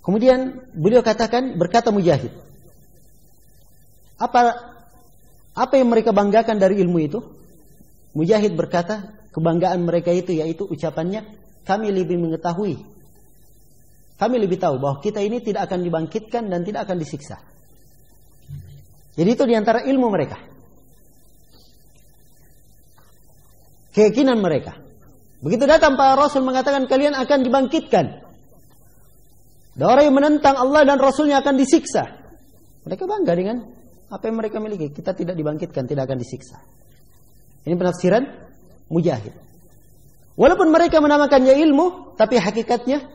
Kemudian beliau katakan, berkata Mujahid, apa yang mereka banggakan dari ilmu itu? Mujahid berkata, kebanggaan mereka itu yaitu ucapannya, kami lebih mengetahui, kami lebih tahu bahwa kita ini tidak akan dibangkitkan dan tidak akan disiksa. Jadi itu diantara ilmu mereka, keyakinan mereka. Begitu datang para Rasul mengatakan kalian akan dibangkitkan, dan orang yang menentang Allah dan Rasulnya akan disiksa, mereka bangga dengan apa yang mereka miliki. Kita tidak dibangkitkan, tidak akan disiksa. Ini penafsiran Mujahid. Walaupun mereka menamakannya ilmu, tapi hakikatnya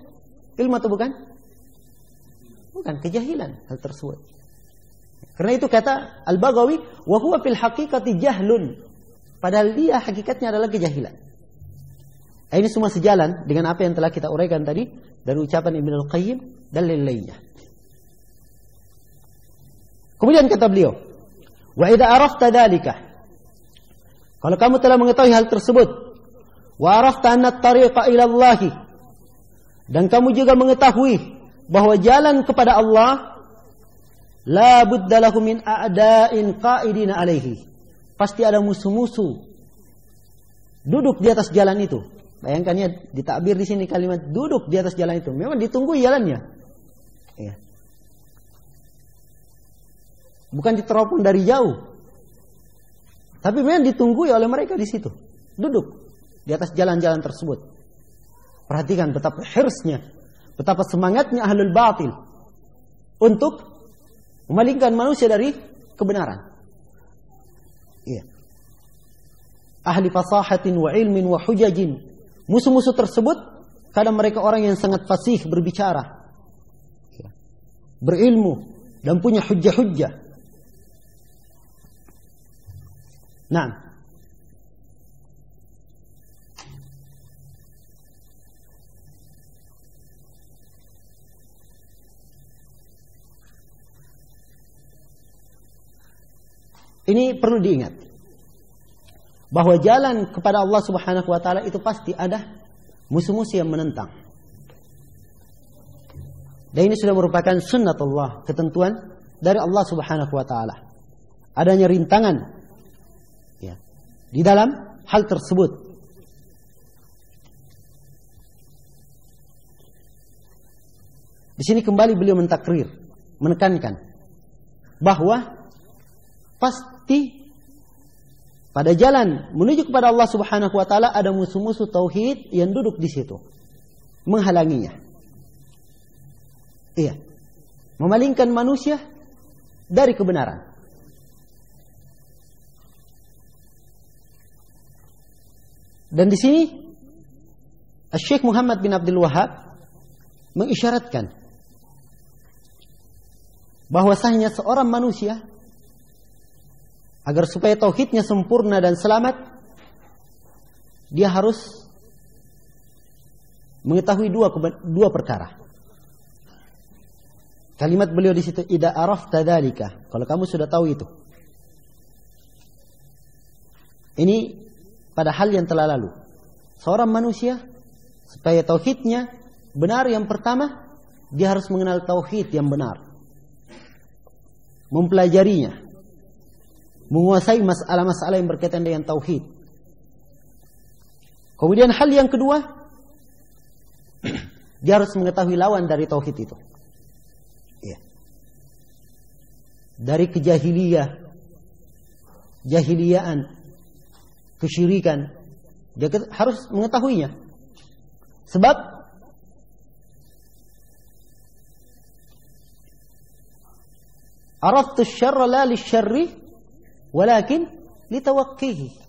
ilmu atau bukan? Bukan, kejahilan hal tersebut. Karena itu kata Al-Baghawi, wa huwa fil haqiqati jahlun. Padahal dia hakikatnya adalah kejahilan. Ini semua sejalan dengan apa yang telah kita uraikan tadi dari ucapan Ibnu Al-Qayyim dan lain-lainnya. Kemudian kata beliau, wa idza arafta dzalika, kalau kamu telah mengetahui hal tersebut, wa arafta anna at-tariqa ila Allah, dan kamu juga mengetahui bahwa jalan kepada Allah la budda lahu min a'da'in qa'idina alaihi, pasti ada musuh-musuh duduk di atas jalan itu. Bayangkannya ditakbir di sini kalimat duduk di atas jalan itu. Memang ditunggu jalannya. Ya. Bukan diteropong dari jauh. Tapi memang ditunggu oleh mereka di situ. Duduk di atas jalan-jalan tersebut. Perhatikan betapa hirsnya, betapa semangatnya ahlul batil untuk memalingkan manusia dari kebenaran. Iya. Ahli fasahatin wa ilmin wa hujajin. Musuh-musuh tersebut kadang mereka orang yang sangat fasih berbicara, berilmu dan punya hujjah-hujjah. Nah, ini perlu diingat, bahwa jalan kepada Allah Subhanahu wa taala itu pasti ada musuh-musuh yang menentang. Dan ini sudah merupakan sunnatullah, ketentuan dari Allah Subhanahu wa taala. Adanya rintangan ya di dalam hal tersebut. Di sini kembali beliau mentakrir, menekankan bahwa pasti pada jalan menuju kepada Allah Subhanahu wa taala ada musuh-musuh tauhid yang duduk di situ, menghalanginya. Iya. Memalingkan manusia dari kebenaran. Dan di sini Syekh Muhammad bin Abdul Wahhab mengisyaratkan bahwasanya seorang manusia agar supaya tauhidnya sempurna dan selamat, dia harus mengetahui dua perkara. Kalimat beliau di situ, idza arafta dzalika, kalau kamu sudah tahu itu. Ini pada hal yang telah lalu. Seorang manusia supaya tauhidnya benar, yang pertama dia harus mengenal tauhid yang benar, mempelajarinya, menguasai masalah-masalah yang berkaitan dengan tauhid. Kemudian hal yang kedua, dia harus mengetahui lawan dari tauhid itu. Ya. Dari jahiliyaan, kesyirikan, dia harus mengetahuinya. Sebab araftu syarra la lisyarri walakin litawaqqihi.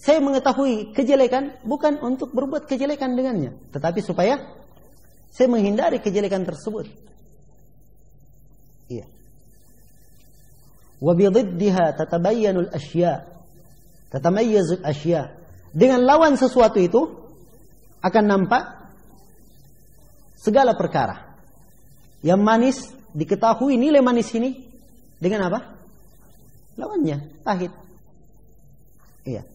Saya mengetahui kejelekan bukan untuk berbuat kejelekan dengannya, tetapi supaya saya menghindari kejelekan tersebut. Iya. Wa bididdiha tatabayyanul asya. Tatamayyazul asya. Dengan lawan sesuatu itu akan nampak segala perkara. Yang manis diketahui nilai manis ini dengan apa? Lawannya, pahit. Iya.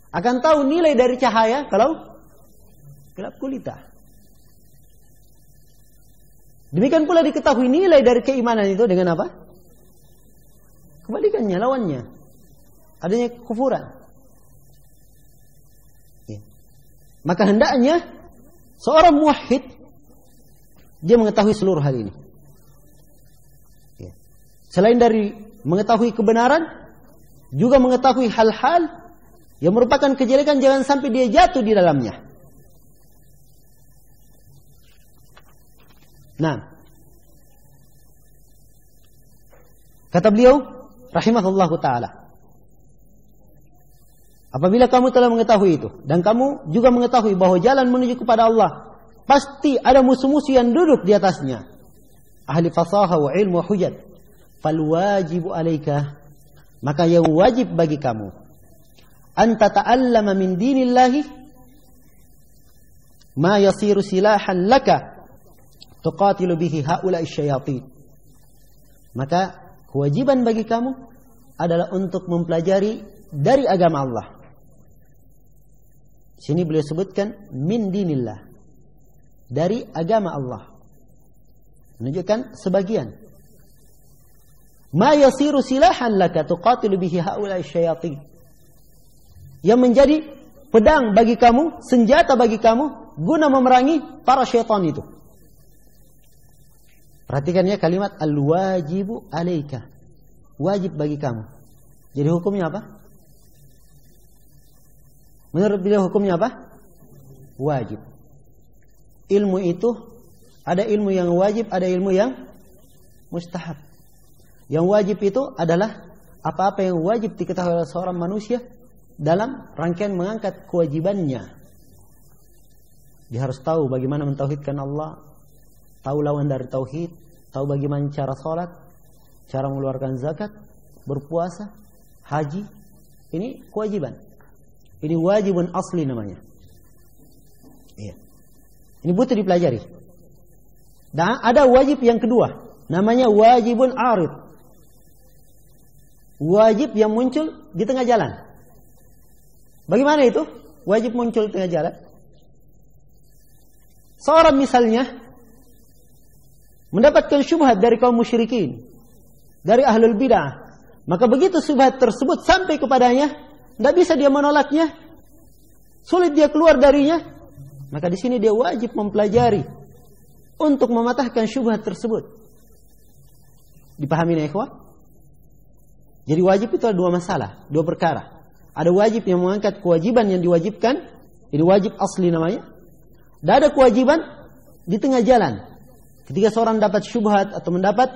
Akan tahu nilai dari cahaya kalau gelap gulita. Demikian pula diketahui nilai dari keimanan itu dengan apa? Kebalikannya, lawannya. Adanya kekufuran. Ya. Maka hendaknya seorang muwahhid dia mengetahui seluruh hal ini. Ya. Selain dari mengetahui kebenaran, juga mengetahui hal-hal yang merupakan kejelekan, jangan sampai dia jatuh di dalamnya. Nah, kata beliau rahimahullahu ta'ala, apabila kamu telah mengetahui itu, dan kamu juga mengetahui bahwa jalan menuju kepada Allah pasti ada musuh-musuh yang duduk di atasnya, ahli fasaha wa ilmu wa hujat, fal wajibu alaika, maka yang wajib bagi kamu, anta ta'allama min dinillahi ma yasiru silahan laka tuqatilu bihi haula'i syayatin. Maka kewajiban bagi kamu adalah untuk mempelajari dari agama Allah. Sini beliau sebutkan min dinillah, dari agama Allah, menunjukkan sebagian. Ma yasiru silahan laka tuqatilu bihi haula'i syayatin, yang menjadi pedang bagi kamu, senjata bagi kamu guna memerangi para syaitan itu. Perhatikan ya kalimat al-wajibu alaika, wajib bagi kamu. Jadi hukumnya apa? Menurut beliau hukumnya apa? Wajib. Ilmu itu ada ilmu yang wajib, ada ilmu yang mustahab. Yang wajib itu adalah apa-apa yang wajib diketahui oleh seorang manusia dalam rangkaian mengangkat kewajibannya. Dia harus tahu bagaimana mentauhidkan Allah, tahu lawan dari tauhid, tahu bagaimana cara salat, cara mengeluarkan zakat, berpuasa, haji. Ini kewajiban. Ini wajibun asli namanya. Iya. Ini butuh dipelajari. Dan ada wajib yang kedua, namanya wajibun arid. Wajib yang muncul di tengah jalan. Bagaimana itu? Wajib muncul di tengah jalan. Seorang misalnya mendapatkan syubhat dari kaum musyrikin, dari ahlul bid'ah, maka begitu syubhat tersebut sampai kepadanya, tidak bisa dia menolaknya, sulit dia keluar darinya, maka di sini dia wajib mempelajari untuk mematahkan syubhat tersebut. Dipahami ya ikhwah? Jadi wajib itu ada dua masalah, dua perkara. Ada wajib yang mengangkat kewajiban yang diwajibkan, ini wajib asli namanya. Dan ada kewajiban di tengah jalan. Ketika seorang dapat syubhat atau mendapat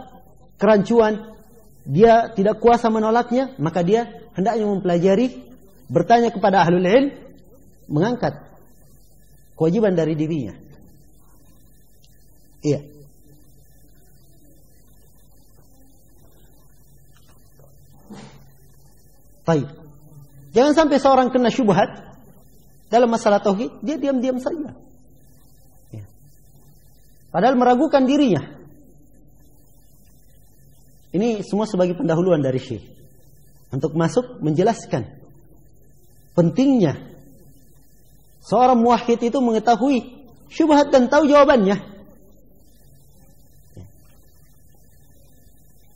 kerancuan, dia tidak kuasa menolaknya, maka dia hendaknya mempelajari, bertanya kepada ahlul ilm, mengangkat kewajiban dari dirinya. Iya. Baik. Jangan sampai seorang kena syubhat dalam masalah tauhid, dia diam-diam saja. Ya. Padahal meragukan dirinya. Ini semua sebagai pendahuluan dari Syekh untuk masuk menjelaskan pentingnya seorang muwahhid itu mengetahui syubhat dan tahu jawabannya. Ya.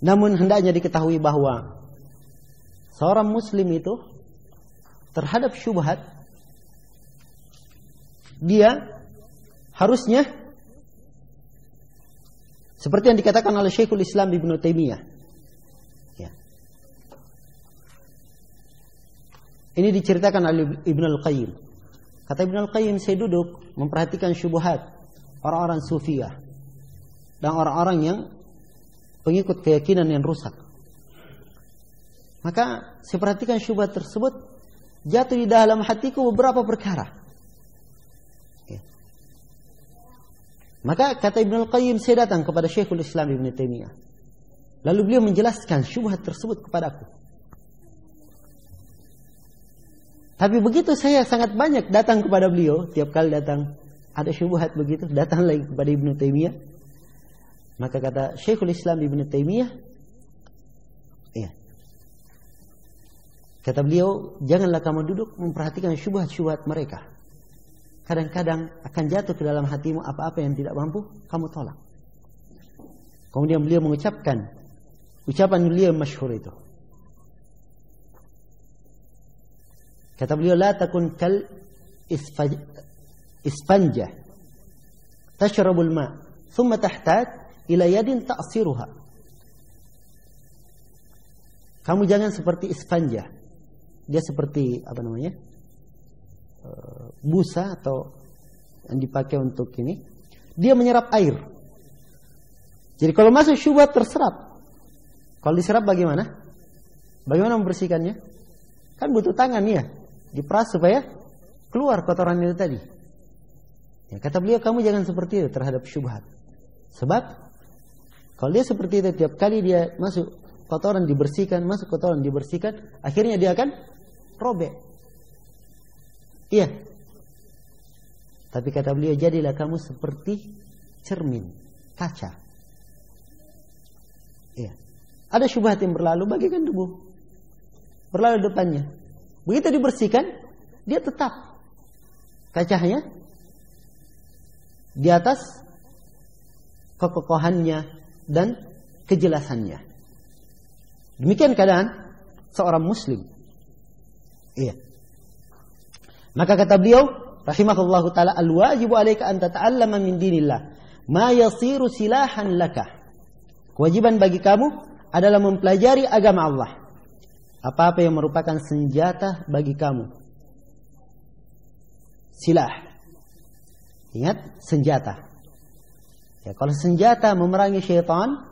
Namun hendaknya diketahui bahwa seorang muslim itu terhadap syubhat dia harusnya seperti yang dikatakan oleh Syekhul Islam Ibnu Taimiyah. Ya. Ini diceritakan oleh Ibnu Al-Qayyim. Kata Ibnu Al-Qayyim, saya duduk memperhatikan syubhat orang-orang sufiyah dan orang-orang yang pengikut keyakinan yang rusak. Maka saya perhatikan syubhat tersebut jatuh di dalam hatiku beberapa perkara. Maka kata Ibnu Al-Qayyim, saya datang kepada Syekhul Islam Ibnu Taimiyah. Lalu beliau menjelaskan syubhat tersebut kepadaku. Tapi begitu saya sangat banyak datang kepada beliau, tiap kali datang ada syubhat begitu, datang lagi kepada Ibnu Taimiyah. Maka kata Syekhul Islam Ibnu Taimiyah, iya. Kata beliau, janganlah kamu duduk memperhatikan syubhat-syubhat mereka. Kadang-kadang akan jatuh ke dalam hatimu apa-apa yang tidak mampu kamu tolak. Kemudian beliau mengucapkan ucapan beliau yang masyhur itu. Kata beliau, la takun kal ispanjah tashrabul ma thumma tahtaj ila yadin ta'siruha. Kamu jangan seperti ispanjah. Dia seperti apa namanya? Busa atau yang dipakai untuk ini, dia menyerap air. Jadi kalau masuk syubhat terserap. Kalau diserap bagaimana? Bagaimana membersihkannya? Kan butuh tangan ya, diperas supaya keluar kotoran itu tadi. Ya, kata beliau, kamu jangan seperti itu terhadap syubhat. Sebab kalau dia seperti itu, tiap kali dia masuk kotoran dibersihkan, masuk kotoran dibersihkan, akhirnya dia akan robek. Iya. Tapi kata beliau, jadilah kamu seperti cermin, kaca. Iya. Ada syubhat yang berlalu, bagaikan debu. Berlalu depannya. Begitu dibersihkan, dia tetap kacanya di atas kekokohannya dan kejelasannya. Demikian keadaan seorang muslim. Iya. Maka kata beliau rahimahullahu taala, al-wajibu 'alaika an tata'allama min dinillah ma yasiru silahan laka. Kewajiban bagi kamu adalah mempelajari agama Allah, apa-apa yang merupakan senjata bagi kamu. Silah. Ingat, senjata. Ya, kalau senjata memerangi syaitan,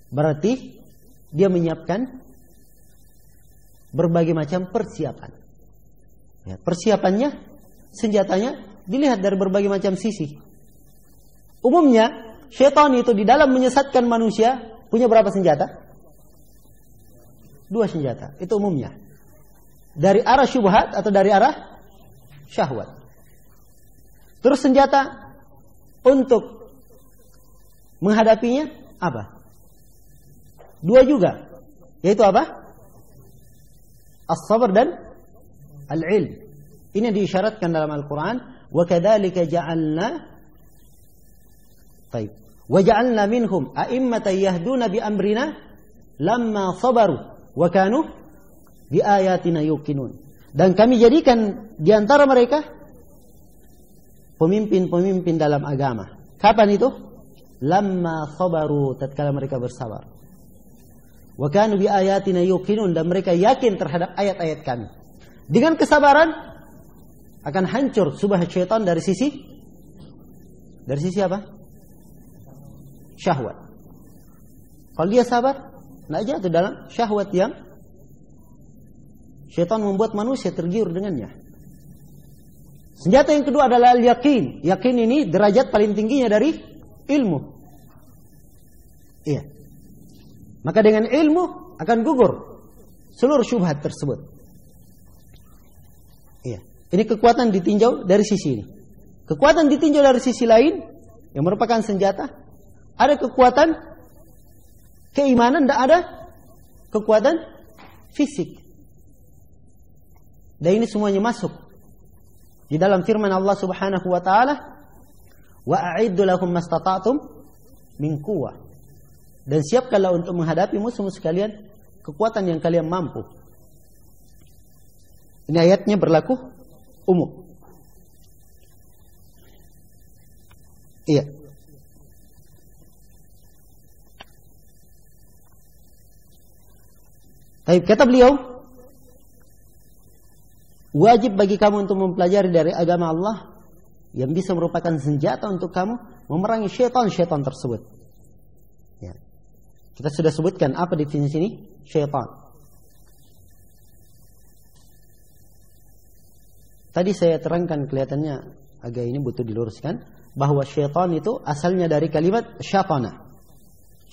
berarti dia menyiapkan berbagai macam persiapan. Ya, persiapannya, senjatanya dilihat dari berbagai macam sisi. Umumnya, syaitan itu di dalam menyesatkan manusia punya berapa senjata? 2 senjata. Itu umumnya. Dari arah syubhat atau dari arah syahwat. Terus senjata untuk menghadapinya apa? 2 juga. Yaitu apa? As-sabr dan al-ilm. Ini diisyaratkan dalam Al-Quran. Wa kadzalika ja'alna wa ja'alna minhum a'immatan yahduna bi amrina lamma sabaru wa kanu bi ayatina yuqinun. Dan kami jadikan di antara mereka pemimpin-pemimpin dalam agama. Kapan itu? Lamma sabaru, tatkala mereka bersabar. Wa kanu bi ayatina yuqinun, dan mereka yakin terhadap ayat-ayat kami. Dengan kesabaran akan hancur subhat syaitan dari sisi apa? Syahwat. Kalau dia sabar, tidak jatuh dalam syahwat yang Syaitan membuat manusia tergiur dengannya. Senjata yang kedua adalah yakin. Yakin ini derajat paling tingginya dari ilmu. Iya. Maka dengan ilmu akan gugur seluruh syubhat tersebut. Iya. Ini kekuatan ditinjau dari sisi ini. Kekuatan ditinjau dari sisi lain yang merupakan senjata. Ada kekuatan keimanan, tidak ada kekuatan fisik. Dan ini semuanya masuk di dalam firman Allah Subhanahu wa taala, "Wa a'iddu lahum mastata'tum min quwwah." Dan siapkanlah untuk menghadapi musuh-musuh kalian kekuatan yang kalian mampu. Ini ayatnya berlaku umum. Iya. Baik, kata beliau, wajib bagi kamu untuk mempelajari dari agama Allah yang bisa merupakan senjata untuk kamu memerangi syaitan-syaitan tersebut. Ya. Kita sudah sebutkan apa definisi ini? Syaitan. Tadi saya terangkan, kelihatannya agak ini butuh diluruskan, bahwa syaitan itu asalnya dari kalimat syatana.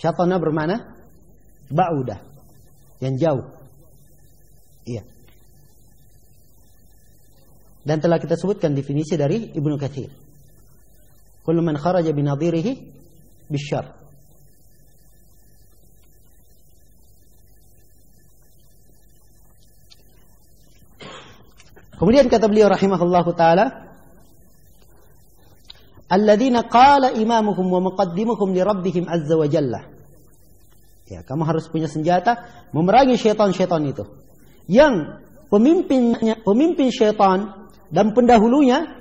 Syatana bermakna ba'udah, yang jauh. Iya. Dan telah kita sebutkan definisi dari Ibnu Katsir. Kullu man kharaja binadhirihi bisyarr. Kemudian kata beliau rahimahullahu taala, alladzina qala imamuhum wa muqaddimuhum li rabbihim azza wa jalla. Ya, kamu harus punya senjata memerangi syaitan-syaitan itu. Yang pemimpin syaitan dan pendahulunya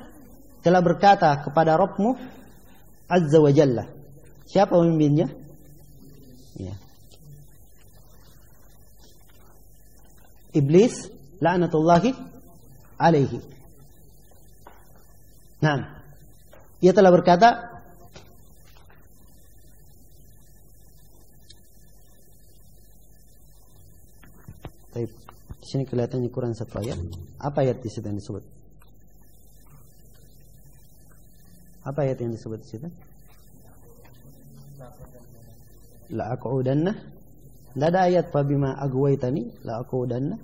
telah berkata kepada Rabbmu azza wa jalla. Siapa pemimpinnya? Ya. Iblis la'natullahi alaihi. Nah, ia telah berkata, di sini kelihatannya kurang satu ayat. Apa ayat di situ yang disebut? Apa ayat yang disebut di situ? La aqudanna. Tidak ada ayat fabima aghwaytani la aqudanna.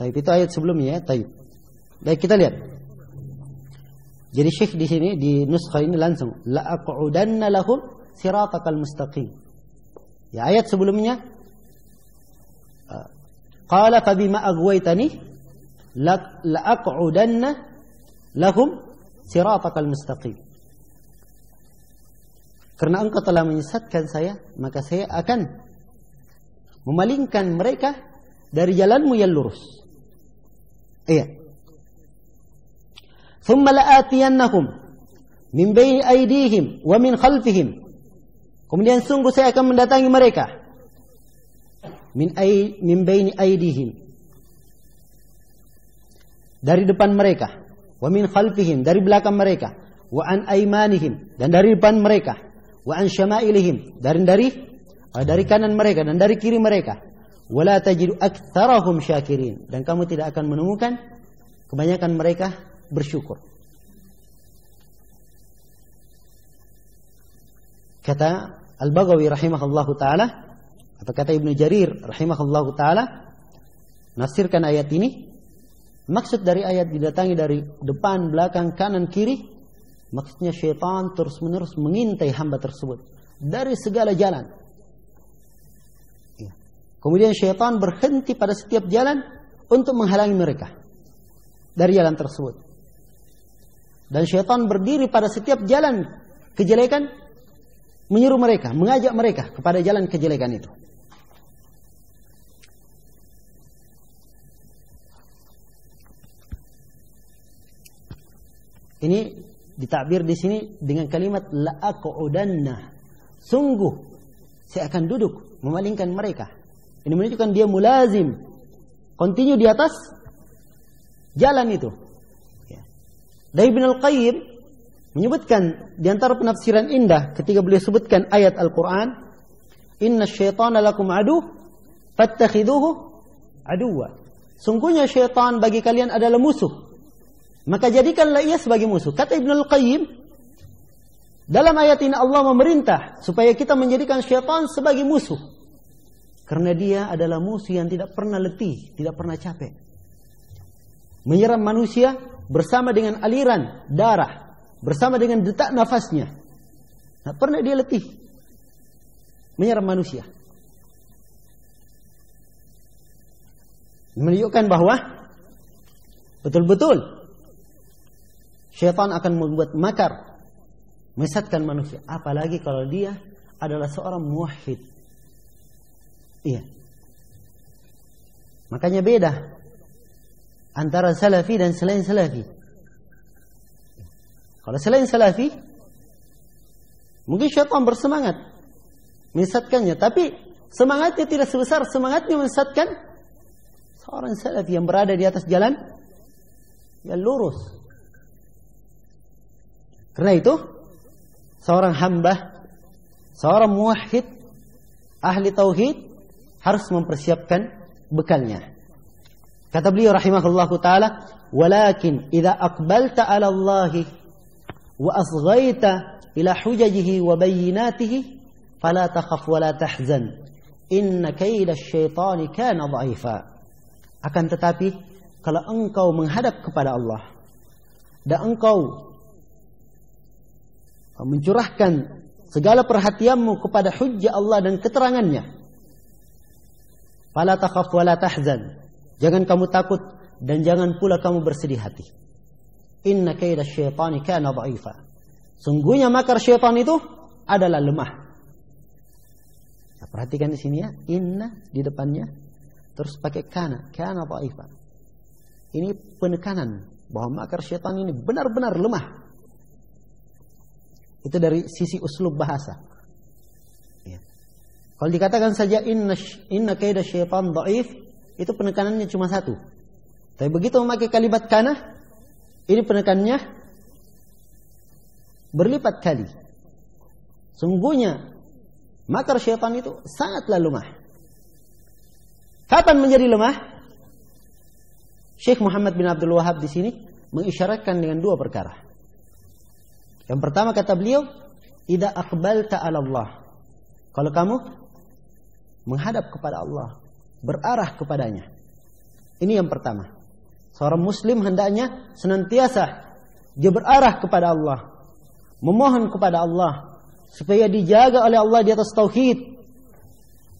Taib, itu ayat sebelumnya ya. Taib. Baik, kita lihat. Jadi Syekh di sini di nuskha ini langsung la aqudanna lahum siratakal mustaqim. Ya, ayat sebelumnya qala fa bima aghwaytani la aqudanna lahum siratakal mustaqim. Karena engkau telah menyesatkan saya, maka saya akan memalingkan mereka dari jalanmu yang lurus. Iya. Thumma la'atiyannahum min baini aydihim wa min khalfihim. Kemudian sungguh saya akan mendatangi mereka min baini aydihim, dari depan mereka, wa min khalfihim, dari belakang mereka, wa an aymanihim, dan dari depan mereka, wa an syama'ilihim, dari kanan mereka dan dari kiri mereka. Wala tajidu aktsarahum syakirin, dan kamu tidak akan menemukan kebanyakan mereka bersyukur. Kata Al-Baghawi rahimahullahu taala, atau kata Ibnu Jarir rahimahullahu taala, menafsirkan ayat ini, maksud dari ayat didatangi dari depan, belakang, kanan, kiri, maksudnya syaitan terus-menerus mengintai hamba tersebut dari segala jalan. Kemudian syaitan berhenti pada setiap jalan untuk menghalangi mereka dari jalan tersebut. Dan syaitan berdiri pada setiap jalan kejelekan, menyuruh mereka, mengajak mereka kepada jalan kejelekan itu. Ini ditakbir di sini dengan kalimat la aqudanna. Sungguh saya akan duduk memalingkan mereka. Ini menunjukkan dia mulazim, continue di atas jalan itu. Ya. Dan Ibnu Al-Qayyim menyebutkan di antara penafsiran indah ketika beliau sebutkan ayat Al-Quran, inna syaitana lakum adu fattakhidhuhu aduwa. Sungguhnya syaitan bagi kalian adalah musuh. Maka jadikanlah ia sebagai musuh. Kata Ibnul Qayyim, dalam ayat ini Allah memerintah supaya kita menjadikan syaitan sebagai musuh. Karena dia adalah musuh yang tidak pernah letih, tidak pernah capek. Menyerang manusia bersama dengan aliran darah, bersama dengan detak nafasnya. Tak pernah dia letih menyerang manusia. Menunjukkan bahwa betul-betul syaitan akan membuat makar, menyesatkan manusia. Apalagi kalau dia adalah seorang muwahhid. Iya. Makanya beda antara salafi dan selain salafi. Kalau selain salafi, mungkin syaitan bersemangat menyesatkannya, tapi semangatnya tidak sebesar semangatnya menyesatkan seorang salafi yang berada di atas jalan yang lurus. Karena itu, seorang hamba, seorang muwahhid, ahli tauhid harus mempersiapkan bekalnya. Kata beliau rahimahullahu taala, "Walakin idza aqbalta 'ala Allah wa asghaita ila hujajihi wa bayyinatihi fala takhaf wa la tahzan. Inna kaida asy-syaitani kana dha'ifa." Akan tetapi, kalau engkau menghadap kepada Allah dan engkau mencurahkan segala perhatianmu kepada hujjah Allah dan keterangannya, fala takhaf wa la tahzan. Jangan kamu takut dan jangan pula kamu bersedih hati. Inna kaida syaitani kana dha'ifa. Sungguhnya makar syaitan itu adalah lemah. Nah, perhatikan di sini ya, inna di depannya terus pakai kana dha'ifa. Ini penekanan bahwa makar syaitan ini benar-benar lemah. Itu dari sisi uslub bahasa. Ya. Kalau dikatakan saja inna kaida syaitan dha'if, itu penekanannya cuma satu. Tapi begitu memakai kalimat kana, ini penekanannya berlipat kali. Sungguhnya makar syaitan itu sangatlah lemah. Kapan menjadi lemah? Syekh Muhammad bin Abdul Wahhab di sini mengisyaratkan dengan dua perkara. Yang pertama kata beliau, idza aqbalta 'ala Allah. Kalau kamu menghadap kepada Allah, berarah kepadanya. Ini yang pertama. Seorang muslim hendaknya senantiasa dia berarah kepada Allah, memohon kepada Allah supaya dijaga oleh Allah di atas tauhid,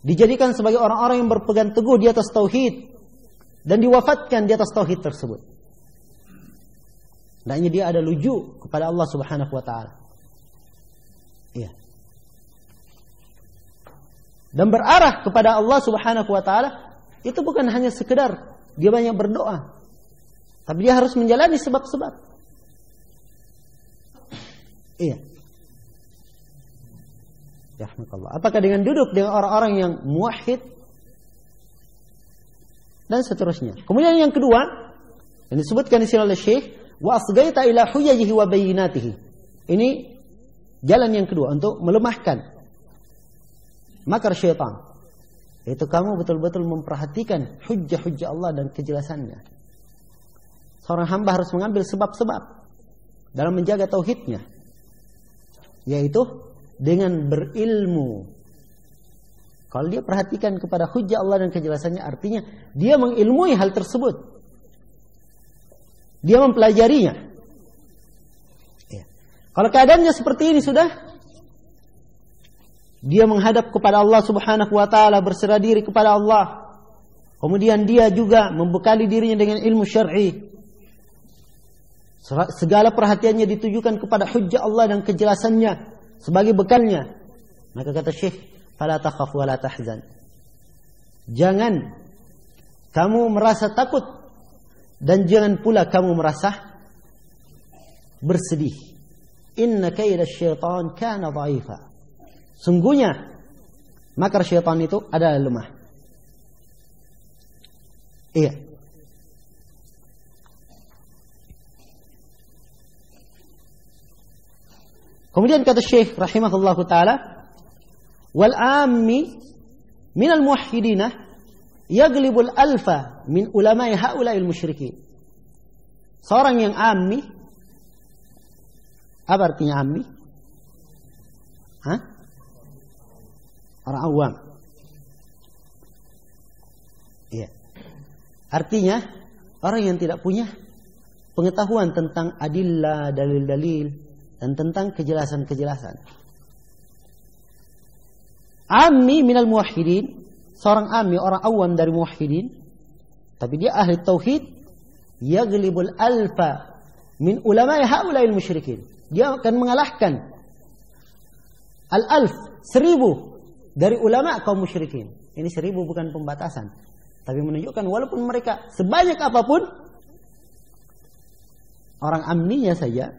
dijadikan sebagai orang-orang yang berpegang teguh di atas tauhid dan diwafatkan di atas tauhid tersebut. Hendaknya dia ada luju kepada Allah Subhanahu wa taala. Iya. Dan berarah kepada Allah Subhanahu wa taala itu bukan hanya sekedar dia banyak berdoa, tapi dia harus menjalani sebab-sebab. Iya. Ya Allah. Apakah dengan duduk dengan orang-orang yang muwahhid dan seterusnya. Kemudian yang kedua yang disebutkan di sini oleh Syekh, wa asgaita ila hujajihi wa bayyinatihi. Ini jalan yang kedua untuk melemahkan makar syaitan. Itu kamu betul-betul memperhatikan hujjah-hujjah Allah dan kejelasannya. Seorang hamba harus mengambil sebab-sebab dalam menjaga tauhidnya, yaitu dengan berilmu. Kalau dia perhatikan kepada hujjah Allah dan kejelasannya, artinya dia mengilmui hal tersebut, dia mempelajarinya. Ya. Kalau keadaannya seperti ini sudah, dia menghadap kepada Allah Subhanahu wa taala, berserah diri kepada Allah. Kemudian dia juga membekali dirinya dengan ilmu syar'i. Segala perhatiannya ditujukan kepada hujjah Allah dan kejelasannya sebagai bekalnya. Maka kata Syekh, fala takhaf wa la tahzan. Jangan kamu merasa takut dan jangan pula kamu merasa bersedih. Inna kaida syaitan kana dha'ifa. Sungguhnya makar syaitan itu adalah lemah. Iya. Kemudian kata Syekh rahimahullahu taala, wal ammi minal muwahhidina yaglibul alfa min ulama'i haula'il musyrikin. Seorang yang ammi, apa artinya ammi? Hah? Orang awam. Iya. Artinya orang yang tidak punya pengetahuan tentang adillah, dalil-dalil, dan tentang kejelasan-kejelasan. Ammi minal muwahhidin, seorang ammi, orang awam dari muwahhidin, tapi dia ahli tauhid, yaglibul alfa min ulama'i haula'il musyrikin. Dia akan mengalahkan al-alf, 1000 dari ulama kaum musyrikin. Ini 1000 bukan pembatasan, tapi menunjukkan walaupun mereka sebanyak apapun, orang amninya saja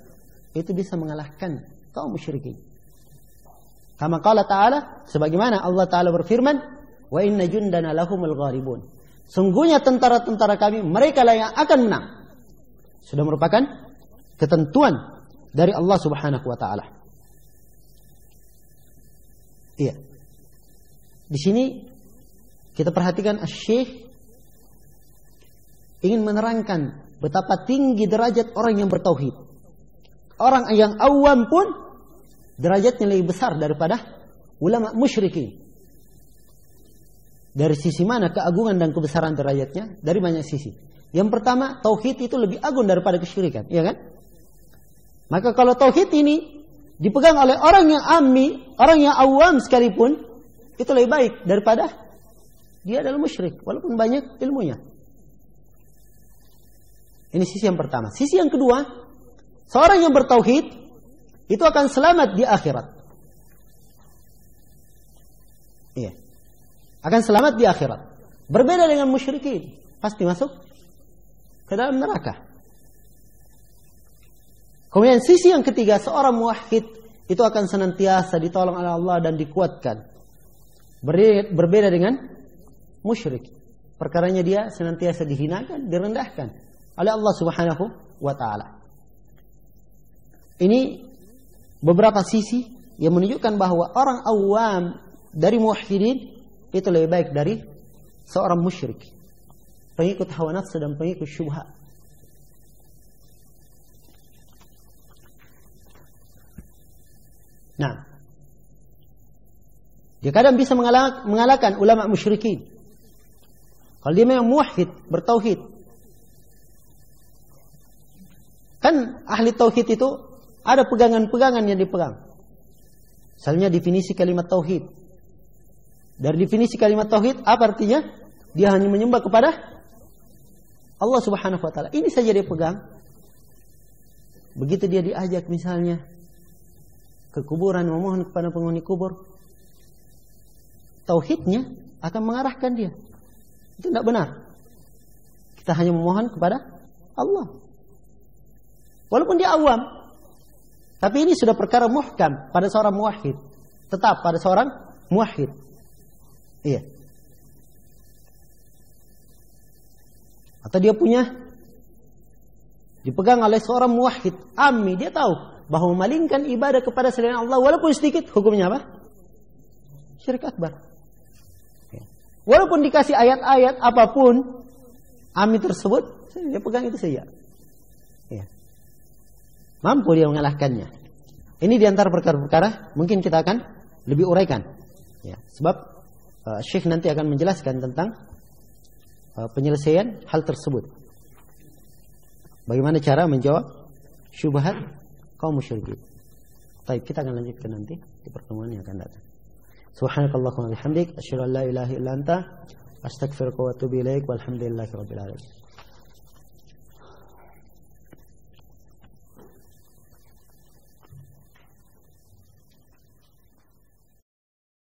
itu bisa mengalahkan kaum musyrikin. Kama qala ta'ala, sebagaimana Allah Ta'ala berfirman, wa inna jundana lahumul gharibun. Sungguhnya tentara-tentara kami, mereka lah yang akan menang. Sudah merupakan ketentuan dari Allah Subhanahu wa taala. Iya. Di sini kita perhatikan Asy-Syaikh ingin menerangkan betapa tinggi derajat orang yang bertauhid. Orang yang awam pun derajatnya lebih besar daripada ulama musyrikin. Dari sisi mana keagungan dan kebesaran derajatnya? Dari banyak sisi. Yang pertama, tauhid itu lebih agung daripada kesyirikan, iya kan? Maka kalau tauhid ini dipegang oleh orang yang ammi, orang yang awam sekalipun, itu lebih baik daripada dia adalah musyrik, walaupun banyak ilmunya. Ini sisi yang pertama. Sisi yang kedua, seorang yang bertauhid itu akan selamat di akhirat. Iya. Akan selamat di akhirat. Berbeda dengan musyrikin, pasti masuk ke dalam neraka. Kemudian sisi yang ketiga, seorang muwahhid itu akan senantiasa ditolong oleh Allah dan dikuatkan. Berbeda dengan musyrik. Perkaranya dia senantiasa dihinakan, direndahkan oleh Allah Subhanahu wa taala. Ini beberapa sisi yang menunjukkan bahwa orang awam dari muwahhidin itu lebih baik dari seorang musyrik, pengikut hawa nafsu dan pengikut syubhat. Nah, dia kadang bisa mengalahkan ulama musyrikin. Kalau dia memang muwahhid, bertauhid. Kan ahli tauhid itu ada pegangan-pegangan yang dipegang. Misalnya definisi kalimat tauhid. Dari definisi kalimat tauhid, apa artinya? Dia hanya menyembah kepada Allah Subhanahu wa taala. Ini saja dia pegang. Begitu dia diajak misalnya ke kuburan memohon kepada penghuni kubur, tauhidnya akan mengarahkan dia. Itu tidak benar. Kita hanya memohon kepada Allah. Walaupun dia awam, tapi ini sudah perkara muhkam pada seorang muwahhid. Tetap pada seorang muwahhid. Iya. Atau dia punya dipegang oleh seorang muwahhid ammi, dia tahu bahwa memalingkan ibadah kepada selain Allah walaupun sedikit, hukumnya apa? Syirik akbar. Walaupun dikasih ayat-ayat apapun, ammi tersebut dia pegang itu saja. Ya. Mampu dia mengalahkannya. Ini diantara perkara-perkara mungkin kita akan lebih uraikan. Ya. Sebab Syekh nanti akan menjelaskan tentang penyelesaian hal tersebut. Bagaimana cara menjawab syubhat kaum musyrikin. Baik, kita akan lanjutkan nanti di pertemuan yang akan datang. Subhanakallahumma wa bihamdik, asyhadu an la ilaha illa anta, astaghfiruka wa atubu ilaik, walhamdulillahirabbil alamin.